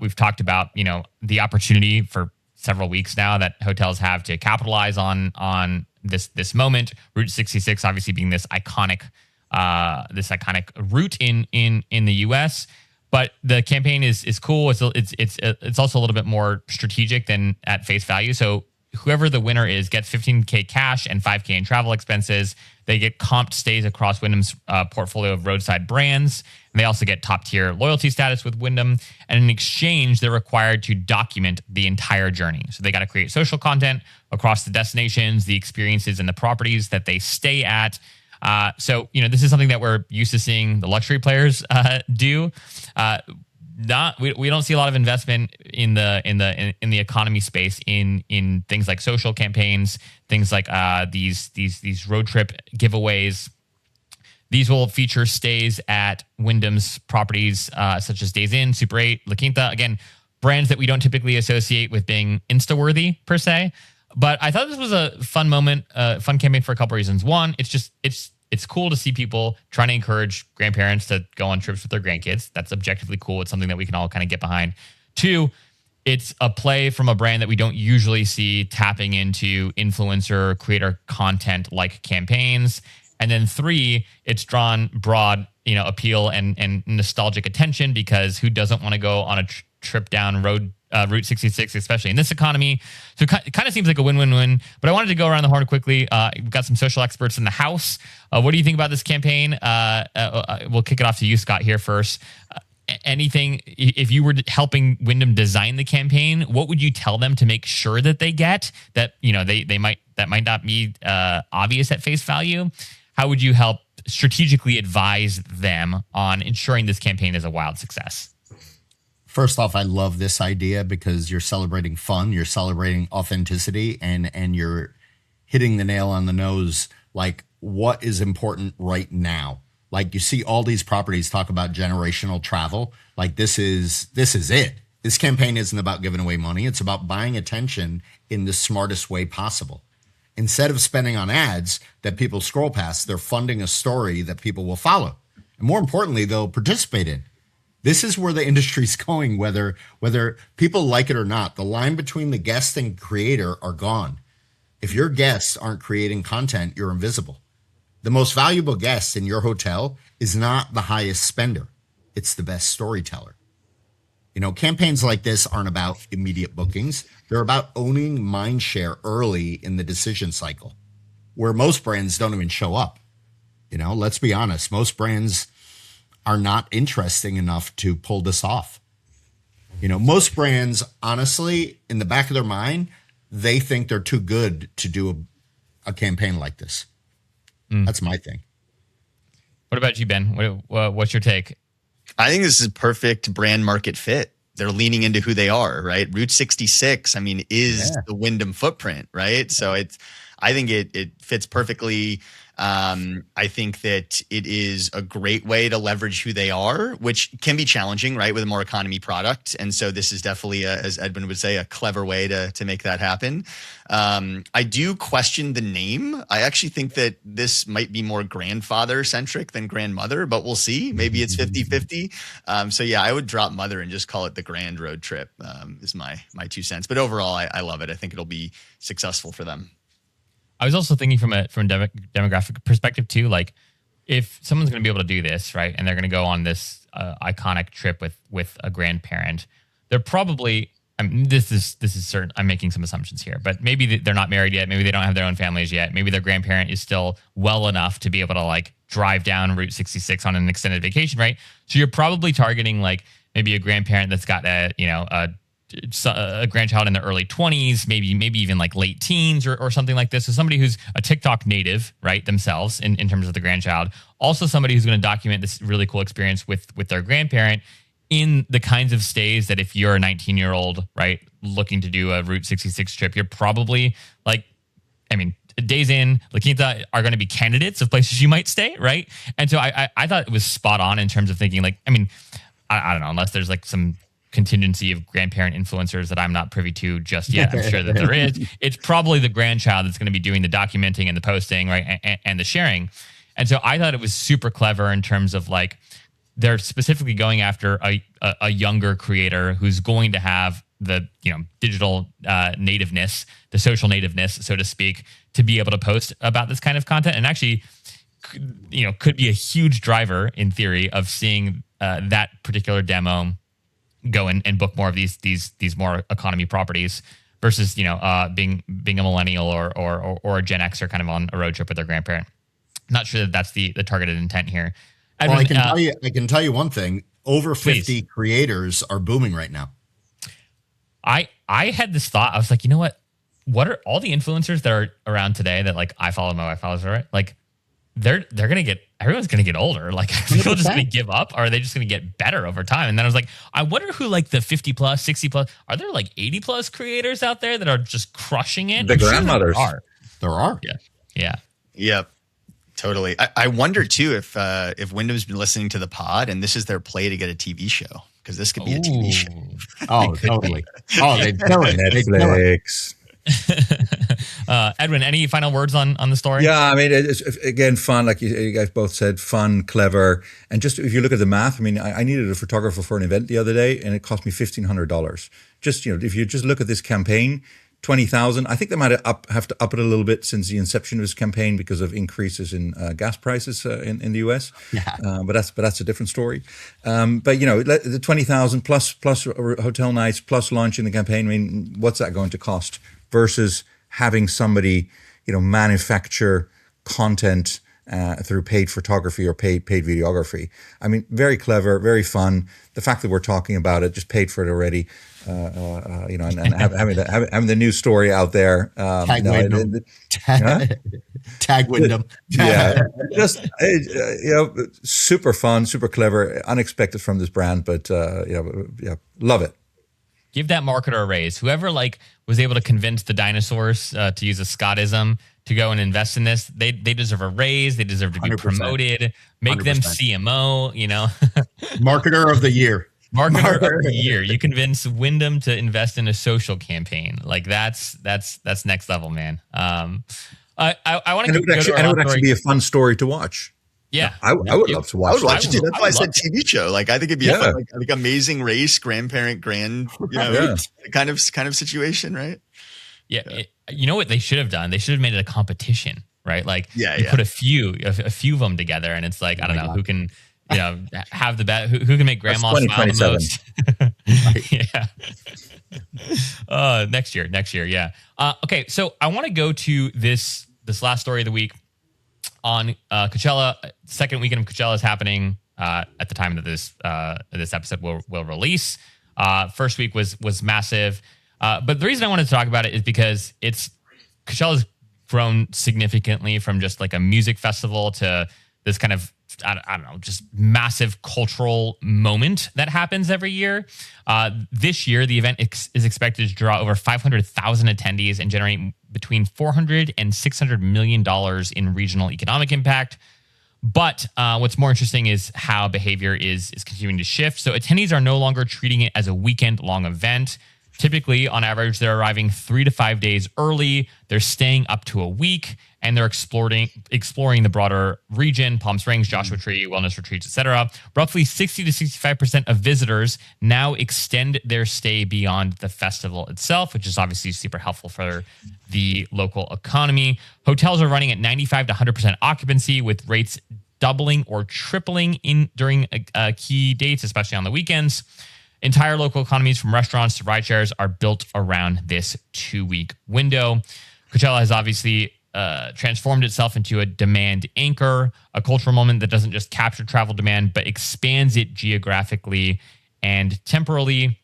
We've talked about the opportunity for several weeks now that hotels have to capitalize on this moment. Route 66 obviously being this iconic route in the U.S. But the campaign is cool. It's also a little bit more strategic than at face value. So whoever the winner is gets $15K cash and $5K in travel expenses. They get comped stays across Wyndham's portfolio of roadside brands. And they also get top tier loyalty status with Wyndham. And in exchange, they're required to document the entire journey. So they got to create social content across the destinations, the experiences, and the properties that they stay at. So this is something that we're used to seeing the luxury players do. We don't see a lot of investment in the economy space in things like social campaigns, things like these road trip giveaways. These will feature stays at Wyndham's properties such as Days Inn, Super 8, La Quinta. Again, brands that we don't typically associate with being Insta-worthy per se. But I thought this was a fun moment, fun campaign for a couple reasons. One, it's cool to see people trying to encourage grandparents to go on trips with their grandkids. That's objectively cool. It's something that we can all kind of get behind. Two, it's a play from a brand that we don't usually see tapping into influencer creator content like campaigns. And then three, it's drawn broad, appeal and nostalgic attention because who doesn't want to go on a trip down Route 66, especially in this economy. So it kind of seems like a win-win-win, but I wanted to go around the horn quickly. We've got some social experts in the house. What do you think about this campaign? We'll kick it off to you, Scott, here first. Anything, if you were helping Wyndham design the campaign, what would you tell them to make sure that they get that, that might not be obvious at face value? How would you help strategically advise them on ensuring this campaign is a wild success? First off, I love this idea because you're celebrating fun, you're celebrating authenticity, and you're hitting the nail on the nose. Like, what is important right now? Like, you see all these properties talk about generational travel. Like, this is it. This campaign isn't about giving away money. It's about buying attention in the smartest way possible. Instead of spending on ads that people scroll past, they're funding a story that people will follow. And more importantly, they'll participate in. This is where the industry's going, whether people like it or not. The line between the guest and creator are gone. If your guests aren't creating content, you're invisible. The most valuable guest in your hotel is not the highest spender. It's the best storyteller. Campaigns like this aren't about immediate bookings. They're about owning mind share early in the decision cycle, where most brands don't even show up. Let's be honest. Most brands are not interesting enough to pull this off. Most brands, honestly, in the back of their mind, they think they're too good to do a campaign like this. That's my thing. What about you, Ben? What's your take? I think this is a perfect brand market fit. They're leaning into who they are, right? Route 66, is the Wyndham footprint, right? So I think it fits perfectly. I think that it is a great way to leverage who they are, which can be challenging, right, with a more economy product. And so this is definitely, as Edwin would say, a clever way to make that happen. I do question the name. I actually think that this might be more grandfather centric than grandmother, but we'll see. Maybe it's 50-50. So yeah, I would drop mother and just call it the grand road trip, is my 2 cents. But overall, I love it. I think it'll be successful for them. I was also thinking from a demographic perspective too, like if someone's going to be able to do this, right, and they're going to go on this iconic trip with a grandparent, they're probably, I mean, this is certain. I'm making some assumptions here, but maybe they're not married yet. Maybe they don't have their own families yet. Maybe their grandparent is still well enough to be able to like drive down Route 66 on an extended vacation, right? So you're probably targeting like maybe a grandparent that's got a grandchild in the early 20s, maybe even like late teens or something like this. So somebody who's a TikTok native, right, themselves in terms of the grandchild. Also somebody who's going to document this really cool experience with their grandparent in the kinds of stays that if you're a 19-year-old, right, looking to do a Route 66 trip, you're probably like, I mean, Days Inn, La Quinta are going to be candidates of places you might stay, right? And so I thought it was spot on in terms of thinking like, I mean, I don't know, unless there's like some contingency of grandparent influencers that I'm not privy to just yet. I'm sure that there is. It's probably the grandchild that's going to be doing the documenting and the posting, right, and the sharing. And so I thought it was super clever in terms of like they're specifically going after a younger creator who's going to have the digital nativeness, the social nativeness, so to speak, to be able to post about this kind of content, and actually could be a huge driver in theory of seeing that particular demo go and book more of these more economy properties versus being a millennial or a Gen Xer kind of on a road trip with their grandparent. Not sure that that's the targeted intent here. Edwin, Well, I can tell you one thing. Over 50 creators are booming right now. I had this thought. I was like, you know what? What are all the influencers that are around today that like I follow, my wife follows, right? Like everyone's gonna get older. Like are people just gonna give up, or are they just gonna get better over time? And then I was like, I wonder who like the 50 plus, 60 plus, are there like 80 plus creators out there that are just crushing it? The grandmothers. There are. Yeah. Yep. Totally. I wonder too if Wyndham's been listening to the pod and this is their play to get a TV show, because this could be a TV show. Oh, totally. Oh, they do it. Netflix. Edwin, any final words on the story? Yeah, I mean, it's again fun, like you guys both said, fun, clever, and just if you look at the math, I mean, I needed a photographer for an event the other day, and it cost me $1,500. Just if you just look at this campaign, 20,000. I think they might have to up it a little bit since the inception of this campaign because of increases in gas prices in the US. Yeah. But that's a different story. But the 20,000 plus hotel nights plus lunch in the campaign. I mean, what's that going to cost versus having somebody manufacture content through paid photography or paid videography? I mean, very clever, very fun. The fact that we're talking about it, just paid for it already. And having the news story out there. Tag Wyndham. Tag Wyndham. Yeah, just super fun, super clever, unexpected from this brand, but love it. Give that marketer a raise. Whoever was able to convince the dinosaurs to use a Scottism to go and invest in this, they deserve a raise. They deserve to be 100%. Promoted. Make 100%. Them CMO. Marketer of the year. Marketer of the year. You convince Wyndham to invest in a social campaign. Like that's next level, man. I want to. It would actually be a fun story to watch. Yeah, I would love to watch. I would watch it too. That's why I said TV show. Like I think it'd be a fun, like amazing race, grandparent, kind of situation, right? Yeah. You know what they should have done? They should have made it a competition, right? Like you put a few of them together, and it's like I don't know who can. Have the bet. Who can make grandma smile the most? Yeah. Next year. Yeah. Okay. So I want to go to this last story of the week on Coachella. Second weekend of Coachella is happening at the time that this episode will release. First week was massive. But the reason I wanted to talk about it is because Coachella's grown significantly from just like a music festival to this kind of I don't know, just massive cultural moment that happens every year. This year, the event is expected to draw over 500,000 attendees and generate between $400 and $600 million in regional economic impact. But what's more interesting is how behavior is continuing to shift. So attendees are no longer treating it as a weekend-long event. Typically, on average, they're arriving 3 to 5 days early. They're staying up to a week, and they're exploring the broader region, Palm Springs, Joshua Tree, wellness retreats, etc. Roughly 60 to 65% of visitors now extend their stay beyond the festival itself, which is obviously super helpful for the local economy. Hotels are running at 95 to 100% occupancy, with rates doubling or tripling during key dates, especially on the weekends. Entire local economies, from restaurants to rideshares, are built around this 2-week window. Coachella has obviously transformed itself into a demand anchor, a cultural moment that doesn't just capture travel demand, but expands it geographically and temporally.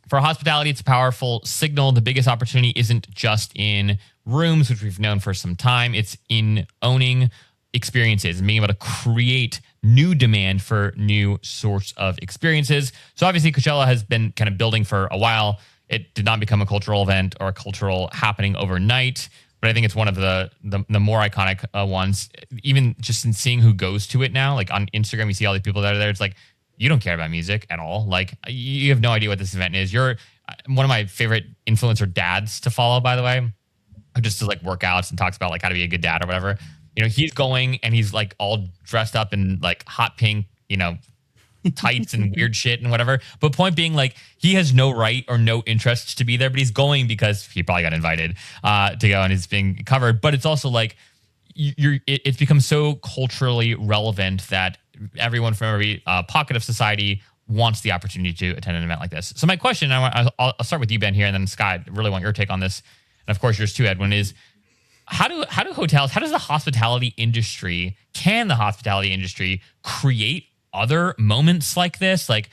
For hospitality, it's a powerful signal. The biggest opportunity isn't just in rooms, which we've known for some time. It's in owning experiences and being able to create new demand for new sorts of experiences. So obviously Coachella has been kind of building for a while. It did not become a cultural event or a cultural happening overnight, but I think it's one of the more iconic ones. Even just in seeing who goes to it now, like on Instagram, you see all these people that are there. It's like, you don't care about music at all. Like, you have no idea what this event is. You're one of my favorite influencer dads to follow, by the way, who just does like workouts and talks about like how to be a good dad or whatever. You know, he's going and he's like all dressed up in like hot pink, you know, tights and weird shit and whatever. But point being, like, he has no right or no interest to be there, but he's going because he probably got invited to go and it's being covered. But it's also like it's become so culturally relevant that everyone from every pocket of society wants the opportunity to attend an event like this. So my question, I'll start with you, Ben, here, and then Scott, I really want your take on this. And of course, yours too, Edwin, is how does the hospitality industry, can the hospitality industry create other moments like this? Like,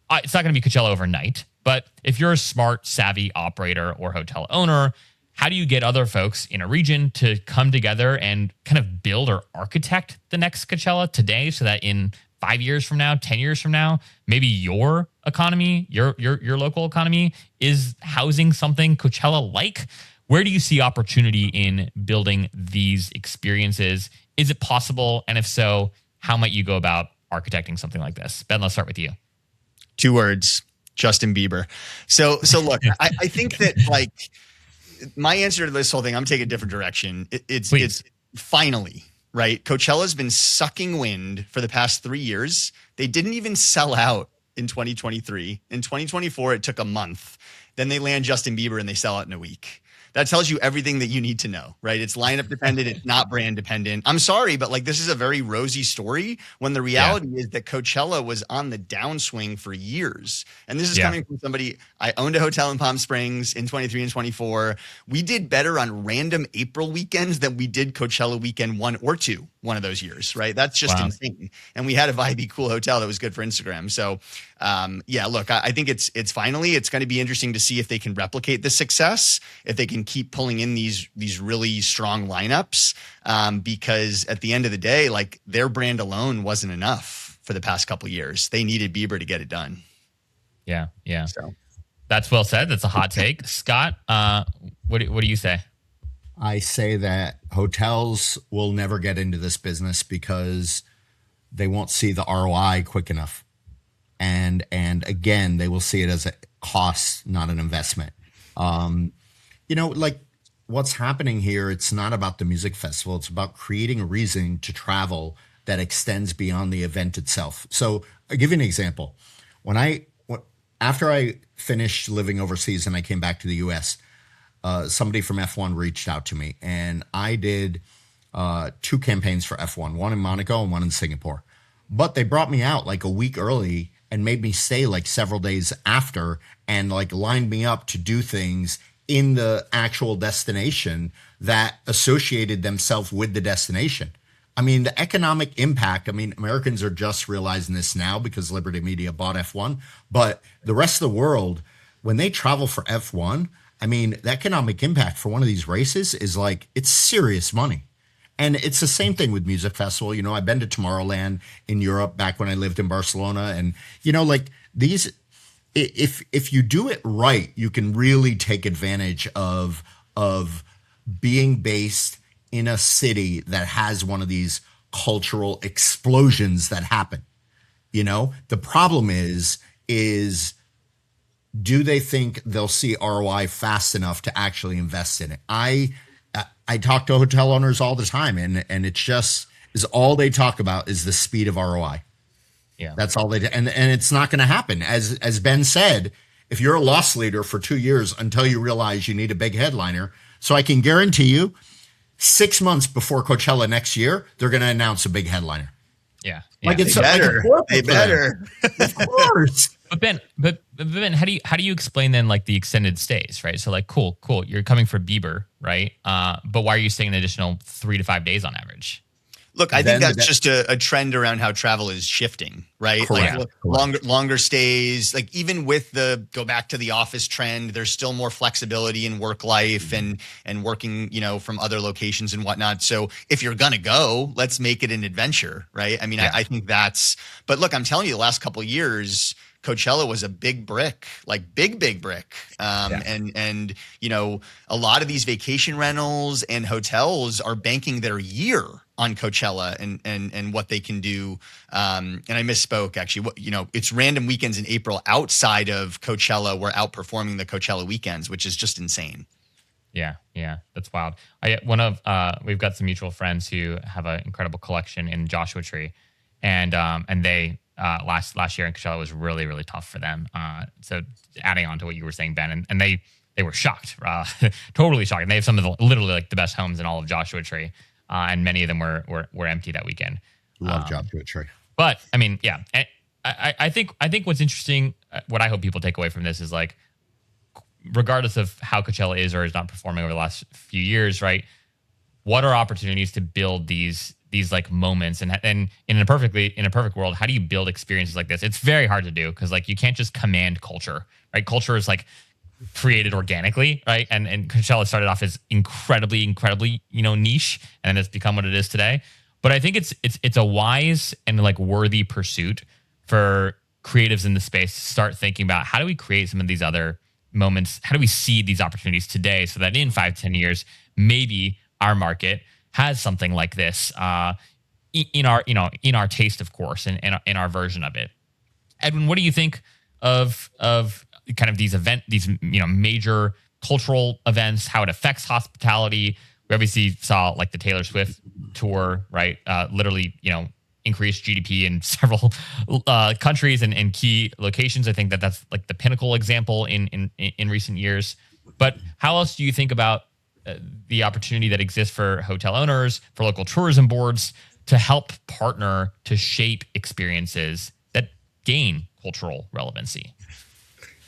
it's not going to be Coachella overnight, but if you're a smart, savvy operator or hotel owner, how do you get other folks in a region to come together and kind of build or architect the next Coachella today, so that in 5 years from now, 10 years from now, maybe your economy, your local economy is housing something Coachella-like? Where do you see opportunity in building these experiences? Is it possible? And if so, how might you go about architecting something like this? Ben, let's start with you. 2 words: Justin Bieber. So look, I think that, like, my answer to this whole thing, I'm taking a different direction. It's finally, right? Coachella's been sucking wind for the past 3 years. They didn't even sell out in 2023. In 2024, it took a month. Then they land Justin Bieber and they sell out in a week. That tells you everything that you need to know, right? It's lineup dependent. It's not brand dependent. I'm sorry, but like, this is a very rosy story when the reality is that Coachella was on the downswing for years. And this is coming from somebody. I owned a hotel in Palm Springs in 23 and 24. We did better on random April weekends than we did Coachella weekend 1 or 2 one of those years, right? That's just insane. And we had a vibey, cool hotel that was good for Instagram. So look, I think it's finally, it's going to be interesting to see if they can replicate this success, if they can keep pulling in these really strong lineups, because at the end of the day, like, their brand alone wasn't enough for the past couple of years. They needed Bieber to get it done. Yeah. So That's well said. That's a hot take. Scott, what do you say? I say that hotels will never get into this business because they won't see the ROI quick enough. And again, they will see it as a cost, not an investment. Like, what's happening here, it's not about the music festival. It's about creating a reason to travel that extends beyond the event itself. So I'll give you an example. After I finished living overseas and I came back to the US, somebody from F1 reached out to me, and I did 2 campaigns for F1, one in Monaco and one in Singapore. But they brought me out like a week early and made me stay like several days after, and like lined me up to do things in the actual destination that associated themselves with the destination. I mean, the economic impact, Americans are just realizing this now because Liberty Media bought F1, but the rest of the world, when they travel for F1, the economic impact for one of these races is like, it's serious money. And it's the same thing with music festival. I've been to Tomorrowland in Europe back when I lived in Barcelona. And, like, these, if you do it right, you can really take advantage of being based in a city that has one of these cultural explosions that happen. You know, the problem is do they think they'll see ROI fast enough to actually invest in it? I talk to hotel owners all the time, and it's just is all they talk about is the speed of ROI. Yeah, that's all they do, and it's not going to happen. As Ben said, if you're a loss leader for 2 years until you realize you need a big headliner, so I can guarantee you, 6 months before Coachella next year, they're going to announce a big headliner. Yeah, like it's better. They better. Of course. But Ben, how do you explain then like the extended stays, right? So like, cool. You're coming for Bieber, right? But why are you staying an additional 3 to 5 days on average? Look, I think that's just a trend around how travel is shifting, right? Correct. Like longer stays, like even with the go back to the office trend, there's still more flexibility in work life and working, from other locations and whatnot. So if you're going to go, let's make it an adventure, right? I mean, I think but look, I'm telling you, the last couple of years, Coachella was a big brick, like big brick. And a lot of these vacation rentals and hotels are banking their year on Coachella and what they can do. And I misspoke actually, it's random weekends in April outside of Coachella. We're outperforming the Coachella weekends, which is just insane. Yeah. That's wild. We've got some mutual friends who have an incredible collection in Joshua Tree, and they, last year in Coachella was really, really tough for them. So adding on to what you were saying, Ben, and they were shocked, totally shocked. And they have some of literally like the best homes in all of Joshua Tree. And many of them were empty that weekend. Love Joshua Tree. But I mean, yeah, I think what's interesting, what I hope people take away from this is like, regardless of how Coachella is or is not performing over the last few years, right? What are opportunities to build these like moments, and in a perfect world, how do you build experiences like this? It's very hard to do because like you can't just command culture, right? Culture is like created organically, right? And Coachella started off as incredibly niche, and then it's become what it is today. But I think it's a wise and like worthy pursuit for creatives in the space to start thinking about how do we create some of these other moments? How do we seed these opportunities today so that in 5-10 years, maybe our market has something like this in our taste, of course, and in our version of it. Edwin, what do you think of kind of these major cultural events, how it affects hospitality? We obviously saw like the Taylor Swift tour, right? Literally, increased GDP in several countries and key locations. I think that's like the pinnacle example in recent years. But how else do you think about the opportunity that exists for hotel owners, for local tourism boards to help partner to shape experiences that gain cultural relevancy?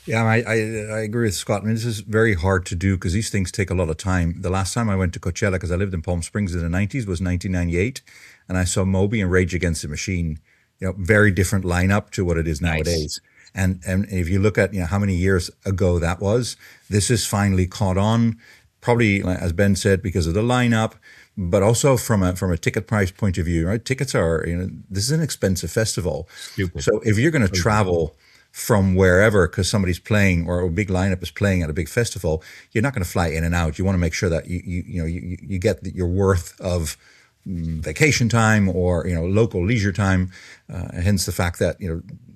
Yeah, I agree with Scott. I mean, this is very hard to do because these things take a lot of time. The last time I went to Coachella, because I lived in Palm Springs in the 90s, was 1998. And I saw Moby and Rage Against the Machine, very different lineup to what it is nowadays. Nice. And if you look at, how many years ago that was, this is finally caught on. Probably, as Ben said, because of the lineup, but also from a ticket price point of view, right? Tickets are, this is an expensive festival. Stupid. So if you're going to travel from wherever because somebody's playing or a big lineup is playing at a big festival, you're not going to fly in and out. You want to make sure that you get your worth of vacation time or local leisure time. Hence the fact that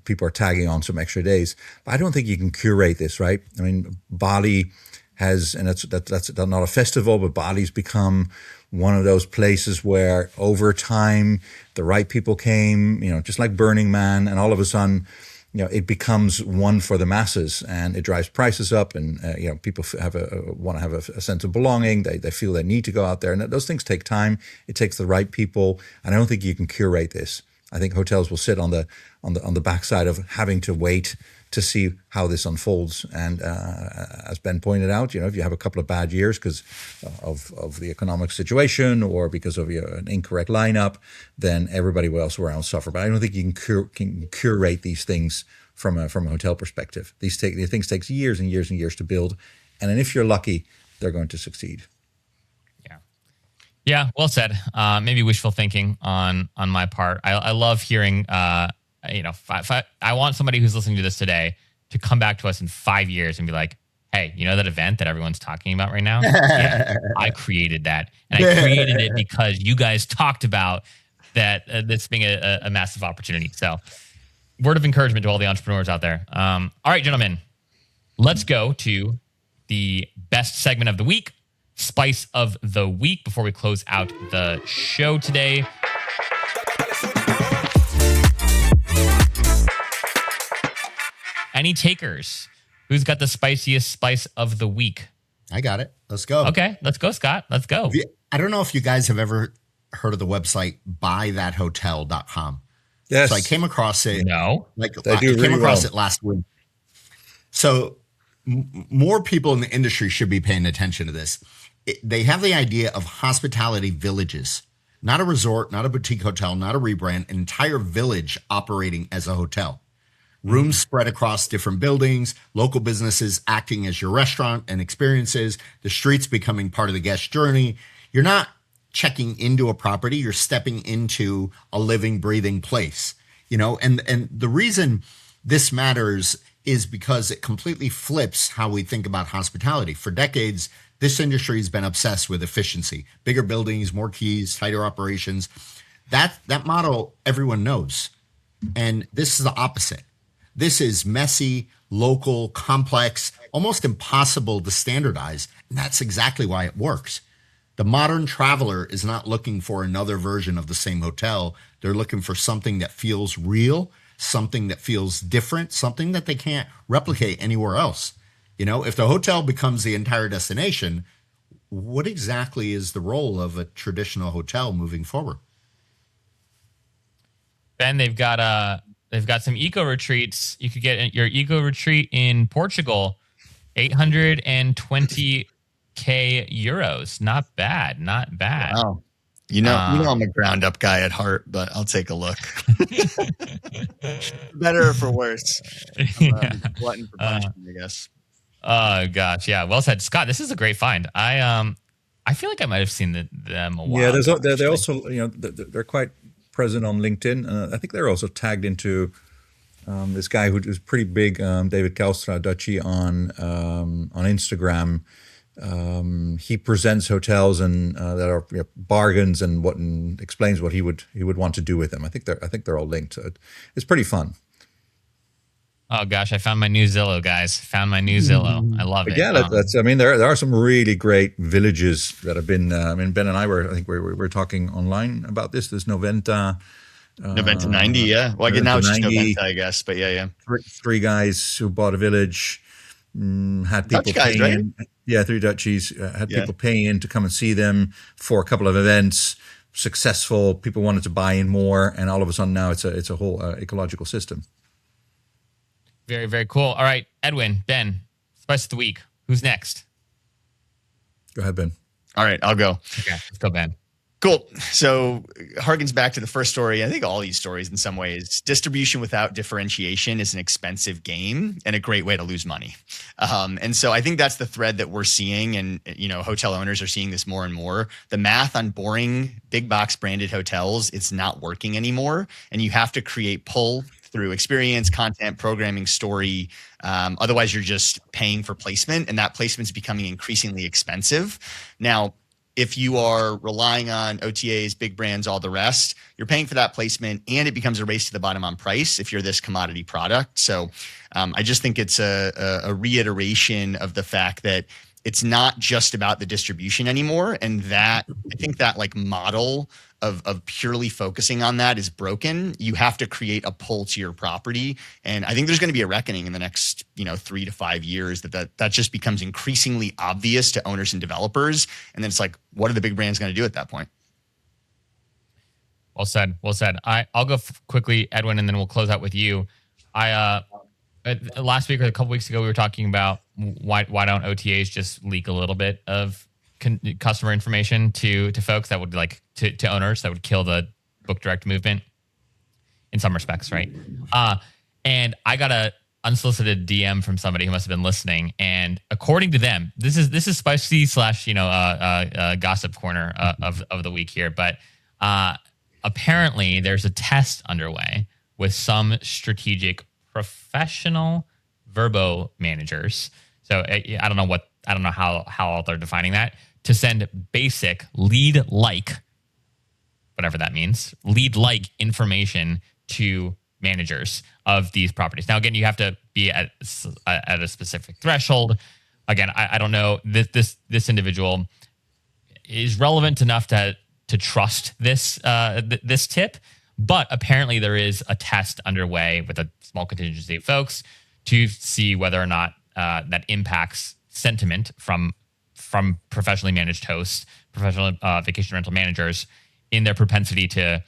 people are tagging on some extra days. But I don't think you can curate this, right? I mean, Bali has, and that's not a festival, but Bali's become one of those places where over time the right people came, just like Burning Man, and all of a sudden, it becomes one for the masses, and it drives prices up, and people want to have a sense of belonging. They feel they need to go out there, and those things take time. It takes the right people, and I don't think you can curate this. I think hotels will sit on the backside of having to wait to see how this unfolds. And as Ben pointed out, if you have a couple of bad years because of the economic situation or because of an incorrect lineup, then everybody else around suffer. But I don't think you can curate these things from a hotel perspective. These things take years and years and years to build, and then if you're lucky, they're going to succeed. Yeah, well said. Maybe wishful thinking on my part. I love hearing. I want somebody who's listening to this today to come back to us in 5 years and be like, hey, you know that event that everyone's talking about right now? Yeah, I created that. And I created it because you guys talked about that this being a massive opportunity. So word of encouragement to all the entrepreneurs out there. All right, gentlemen, let's go to the best segment of the week, Spice of the Week, before we close out the show today. Any takers? Who's got the spiciest spice of the week? I got it. Let's go. Okay, let's go, Scott. Let's go. I don't know if you guys have ever heard of the website buythathotel.com. Yes. So I came across it. No. Like They I do came really across well. it last week. So more people in the industry should be paying attention to this. They have the idea of hospitality villages, not a resort, not a boutique hotel, not a rebrand, an entire village operating as a hotel. Rooms spread across different buildings, local businesses acting as your restaurant and experiences, the streets becoming part of the guest journey. You're not checking into a property, you're stepping into a living, breathing place, you know, and the reason this matters is because it completely flips how we think about hospitality. For decades, this industry has been obsessed with efficiency, bigger buildings, more keys, tighter operations. That model everyone knows. And this is the opposite. This is messy, local, complex, almost impossible to standardize. And that's exactly why it works. The modern traveler is not looking for another version of the same hotel. They're looking for something that feels real, something that feels different, something that they can't replicate anywhere else. You know, if the hotel becomes the entire destination, what exactly is the role of a traditional hotel moving forward? Ben, they've got some eco retreats. You could get your eco retreat in Portugal, 820k euros. Not bad. Not bad. Wow. You know, I'm a ground up guy at heart, but I'll take a look. Better or for worse. I'm a glutton for punishment, I guess. Oh gosh, yeah. Well said, Scott. This is a great find. I feel like I might have seen them a while. Yeah, ago, they're also, you know, they're quite present on LinkedIn. I think they're also tagged into this guy who's pretty big, David Kelstra Dutchy on Instagram. He presents hotels and that are, you know, bargains and explains what he would want to do with them. I think they're all linked. So it's pretty fun. Oh gosh, I found my new Zillow, guys. Found my new Zillow. I love it. Yeah, that's. I mean, there are some really great villages that have been. I mean, Ben and I were talking online about this. There's Noventa. Noventa 90, yeah. Well, now it's just Noventa, I guess. But yeah. Three guys who bought a village, had people Dutch guys, paying. right? Yeah, three Dutchies had people paying in to come and see them for a couple of events. Successful. People wanted to buy in more, and all of a sudden now it's a whole ecological system. Very, very cool. All right, Edwin, Ben, Spice of the Week. Who's next? Go ahead, Ben. All right, I'll go. Okay, let's go, Ben. Cool. So harkens back to the first story. I think all these stories in some ways, distribution without differentiation is an expensive game and a great way to lose money. And so I think that's the thread that we're seeing. And, you know, hotel owners are seeing this more and more. The math on boring big box branded hotels, it's not working anymore. And you have to create pull through experience, content, programming, story. Otherwise, you're just paying for placement, and that placement's becoming increasingly expensive. Now, if you are relying on OTAs, big brands, all the rest, you're paying for that placement, and it becomes a race to the bottom on price if you're this commodity product. So I just think it's a reiteration of the fact that it's not just about the distribution anymore. And that I think that like model of purely focusing on that is broken. You have to create a pull to your property. And I think there's going to be a reckoning in the next, 3 to 5 years that just becomes increasingly obvious to owners and developers. And then it's like, what are the big brands going to do at that point? Well said. Well said. I'll go quickly, Edwin, and then we'll close out with you. Last week or a couple weeks ago, we were talking about why don't OTAs just leak a little bit of customer information to folks that would like to owners that would kill the book direct movement in some respects, right? And I got a unsolicited DM from somebody who must have been listening, and according to them, this is spicy / gossip corner of the week here, but apparently there's a test underway with some strategic professional Verbo managers. So I don't know how they're defining that, to send basic lead-like, whatever that means, lead-like information to managers of these properties. Now, again, you have to be at a specific threshold. Again, I don't know. This individual is relevant enough to trust this this tip, but apparently there is a test underway with a small contingency of folks to see whether or not that impacts sentiment from professionally managed hosts, professional vacation rental managers, in their propensity to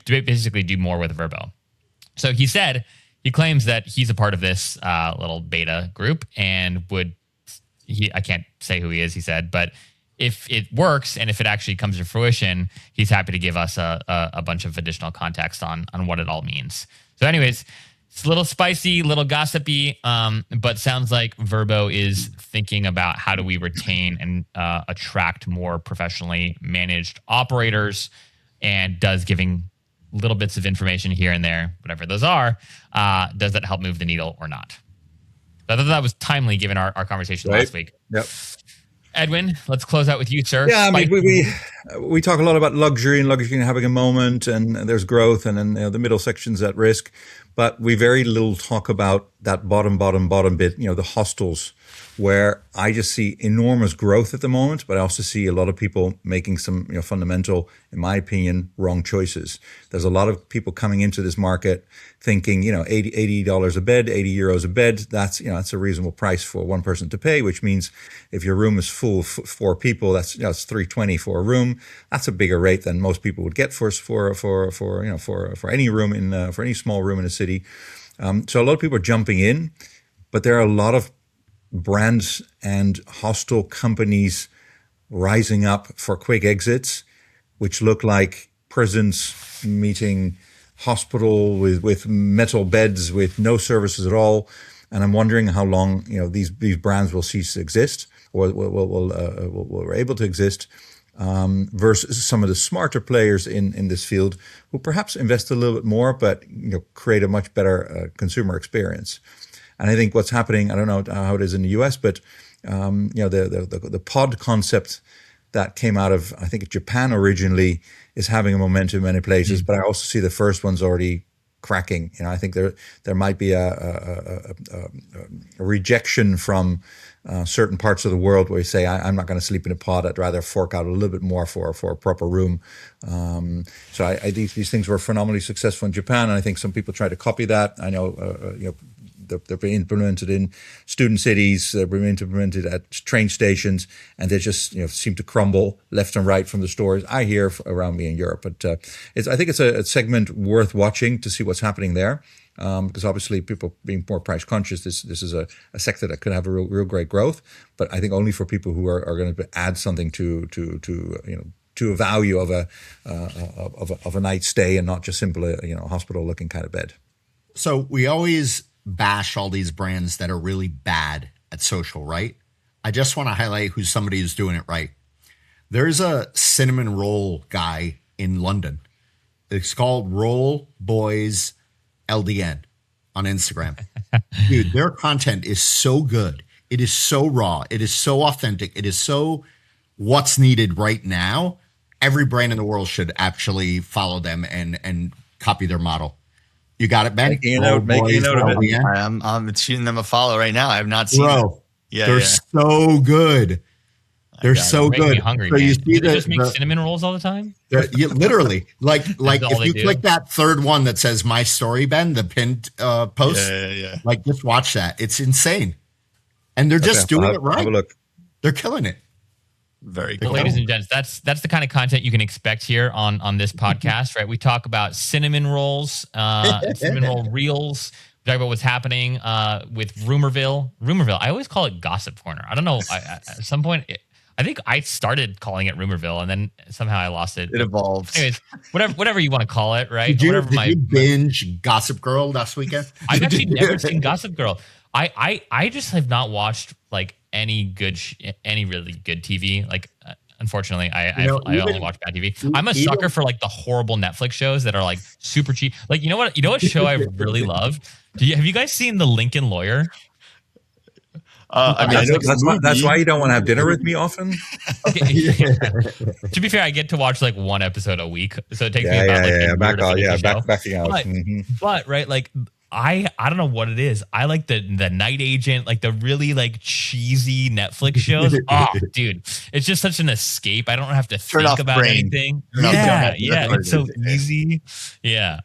basically do more with Vrbo. So he claims that he's a part of this little beta group and I can't say who he is, he said, but if it works and if it actually comes to fruition, he's happy to give us a bunch of additional context on what it all means. So anyways, it's a little spicy, little gossipy, but sounds like Vrbo is thinking about how do we retain and attract more professionally managed operators, and does giving little bits of information here and there, whatever those are, does that help move the needle or not? So I thought that was timely given our conversation last week. Yep. Edwin, let's close out with you, sir. Yeah, I mean, we talk a lot about luxury and luxury having a moment, and there's growth, and then the middle section's at risk, but we very little talk about that bottom bit, the hostels, where I just see enormous growth at the moment, but I also see a lot of people making some fundamental, in my opinion, wrong choices. There's a lot of people coming into this market thinking, $80 a bed, €80 a bed. That's a reasonable price for one person to pay, which means if your room is full of 4 people, that's $320 for a room. That's a bigger rate than most people would get for any room for any small room in a city. So a lot of people are jumping in, but there are a lot of brands and hostel companies rising up for quick exits, which look like prisons meeting hospital with metal beds with no services at all. And I'm wondering how long these brands will cease to exist, or will able to exist, versus some of the smarter players in this field who perhaps invest a little bit more, but create a much better consumer experience. And I think what's happening, I don't know how it is in the US, but the pod concept that came out of, I think, Japan originally is having a momentum in many places. But I also see the first ones already cracking. I think there might be a rejection from certain parts of the world where you say, I'm not going to sleep in a pod. I'd rather fork out a little bit more for a proper room. So these things were phenomenally successful in Japan, and I think some people try to copy that. I know, they're being implemented in student cities, they're being implemented at train stations, and they just seem to crumble left and right from the stories I hear around me in Europe. But I think it's a segment worth watching to see what's happening there, because obviously people being more price conscious, this is a sector that could have a real great growth, but I think only for people who are going to add something to a value of a night's stay, and not just simply a hospital looking kind of bed. So we always bash all these brands that are really bad at social, right? I just want to highlight somebody who's doing it right. There's a cinnamon roll guy in London. It's called Roll Boys LDN on Instagram. Dude, their content is so good. It is so raw. It is so authentic. It is so what's needed right now. Every brand in the world should actually follow them and copy their model. You got it, Ben? Making a note of it. I'm shooting them a follow right now. I have not seen it. Yeah, they're so good. They're so good. Me hungry, so man. you see Do they just make cinnamon rolls all the time? Literally, like if you click that third one that says "My Story," Ben, the pinned post, like just watch that. It's insane, and they're just doing it right. Have a look. They're killing it. Very cool. Well, ladies and gents, that's the kind of content you can expect here on this podcast, right? We talk about cinnamon rolls, cinnamon roll reels. We talk about what's happening with Rumorville. I always call it Gossip Corner. I don't know. At some point, I think I started calling it Rumorville, and then somehow I lost it. It evolved. Anyways, whatever you want to call it, right? Did you binge Gossip Girl last weekend? I've actually never seen Gossip Girl. I just have not watched like any really good TV. Like, unfortunately, I only watch bad TV. I'm a sucker for like the horrible Netflix shows that are like super cheap. Like, you know what show I really love? Have you guys seen The Lincoln Lawyer? I mean, That's why you don't want to have dinner with me often. Okay. To be fair, I get to watch like one episode a week, so it takes me about like a year to finish the show. Backing out. But right, like I don't know what it is. I like the Night Agent, like the really like cheesy Netflix shows. Oh, dude, it's just such an escape. I don't have to Turn think off about brain. anything. Turn off Yeah, brain. yeah, it's so easy. Yeah.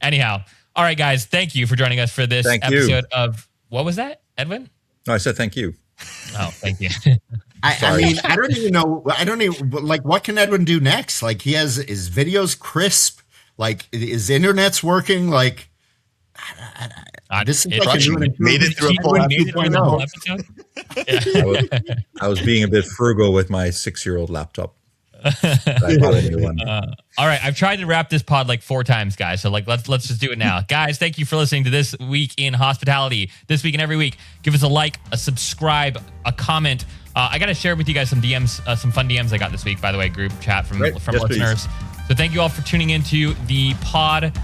Anyhow, all right, guys, thank you for joining us for this episode of what was that, Edwin? No, I said thank you. Oh, thank you. I mean, I don't even know. I don't even like what can Edwin do next? Like he has his videos crisp. Like his internet's working. Like this is like a new made it through a full episode. Yeah. I was being a bit frugal with my 6-year-old laptop. I bought a new one. All right, I've tried to wrap this pod like 4 times, guys. So like, let's just do it now, guys. Thank you for listening to This Week in Hospitality. This week and every week, give us a like, a subscribe, a comment. I got to share with you guys some DMs, some fun DMs I got this week. By the way, group chat from Yes, listeners. please. So thank you all for tuning into the pod.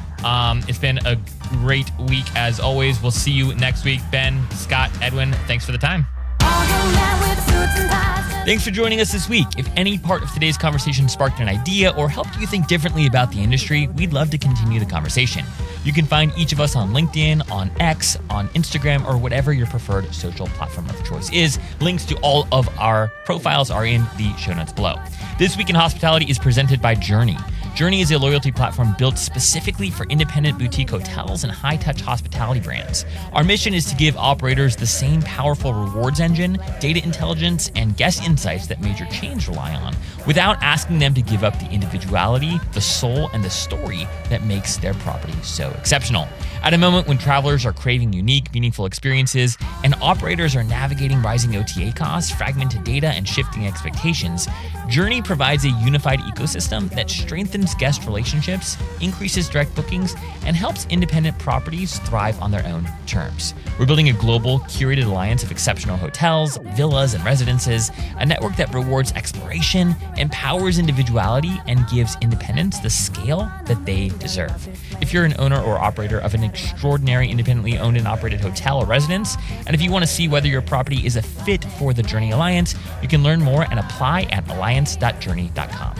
It's been a great week as always. We'll see you next week. Ben, Scott, Edwin, thanks for the time. Thanks for joining us this week. If any part of today's conversation sparked an idea or helped you think differently about the industry, we'd love to continue the conversation. You can find each of us on LinkedIn, on X, on Instagram, or whatever your preferred social platform of choice is. Links to all of our profiles are in the show notes below. This Week in Hospitality is presented by Journey. Journey is a loyalty platform built specifically for independent boutique hotels and high-touch hospitality brands. Our mission is to give operators the same powerful rewards engine, data intelligence, and guest insights that major chains rely on, without asking them to give up the individuality, the soul, and the story that makes their property so exceptional. At a moment when travelers are craving unique, meaningful experiences, and operators are navigating rising OTA costs, fragmented data, and shifting expectations, Journey provides a unified ecosystem that strengthens guest relationships, increases direct bookings, and helps independent properties thrive on their own terms. We're building a global, curated alliance of exceptional hotels, villas, and residences, a network that rewards exploration, empowers individuality, and gives independents the scale that they deserve. If you're an owner or operator of an extraordinary independently owned and operated hotel or residence, and if you want to see whether your property is a fit for the Journey Alliance, you can learn more and apply at alliance.journey.com.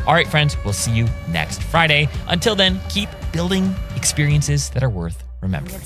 All right, friends, we'll see you next Friday. Until then, keep building experiences that are worth remembering.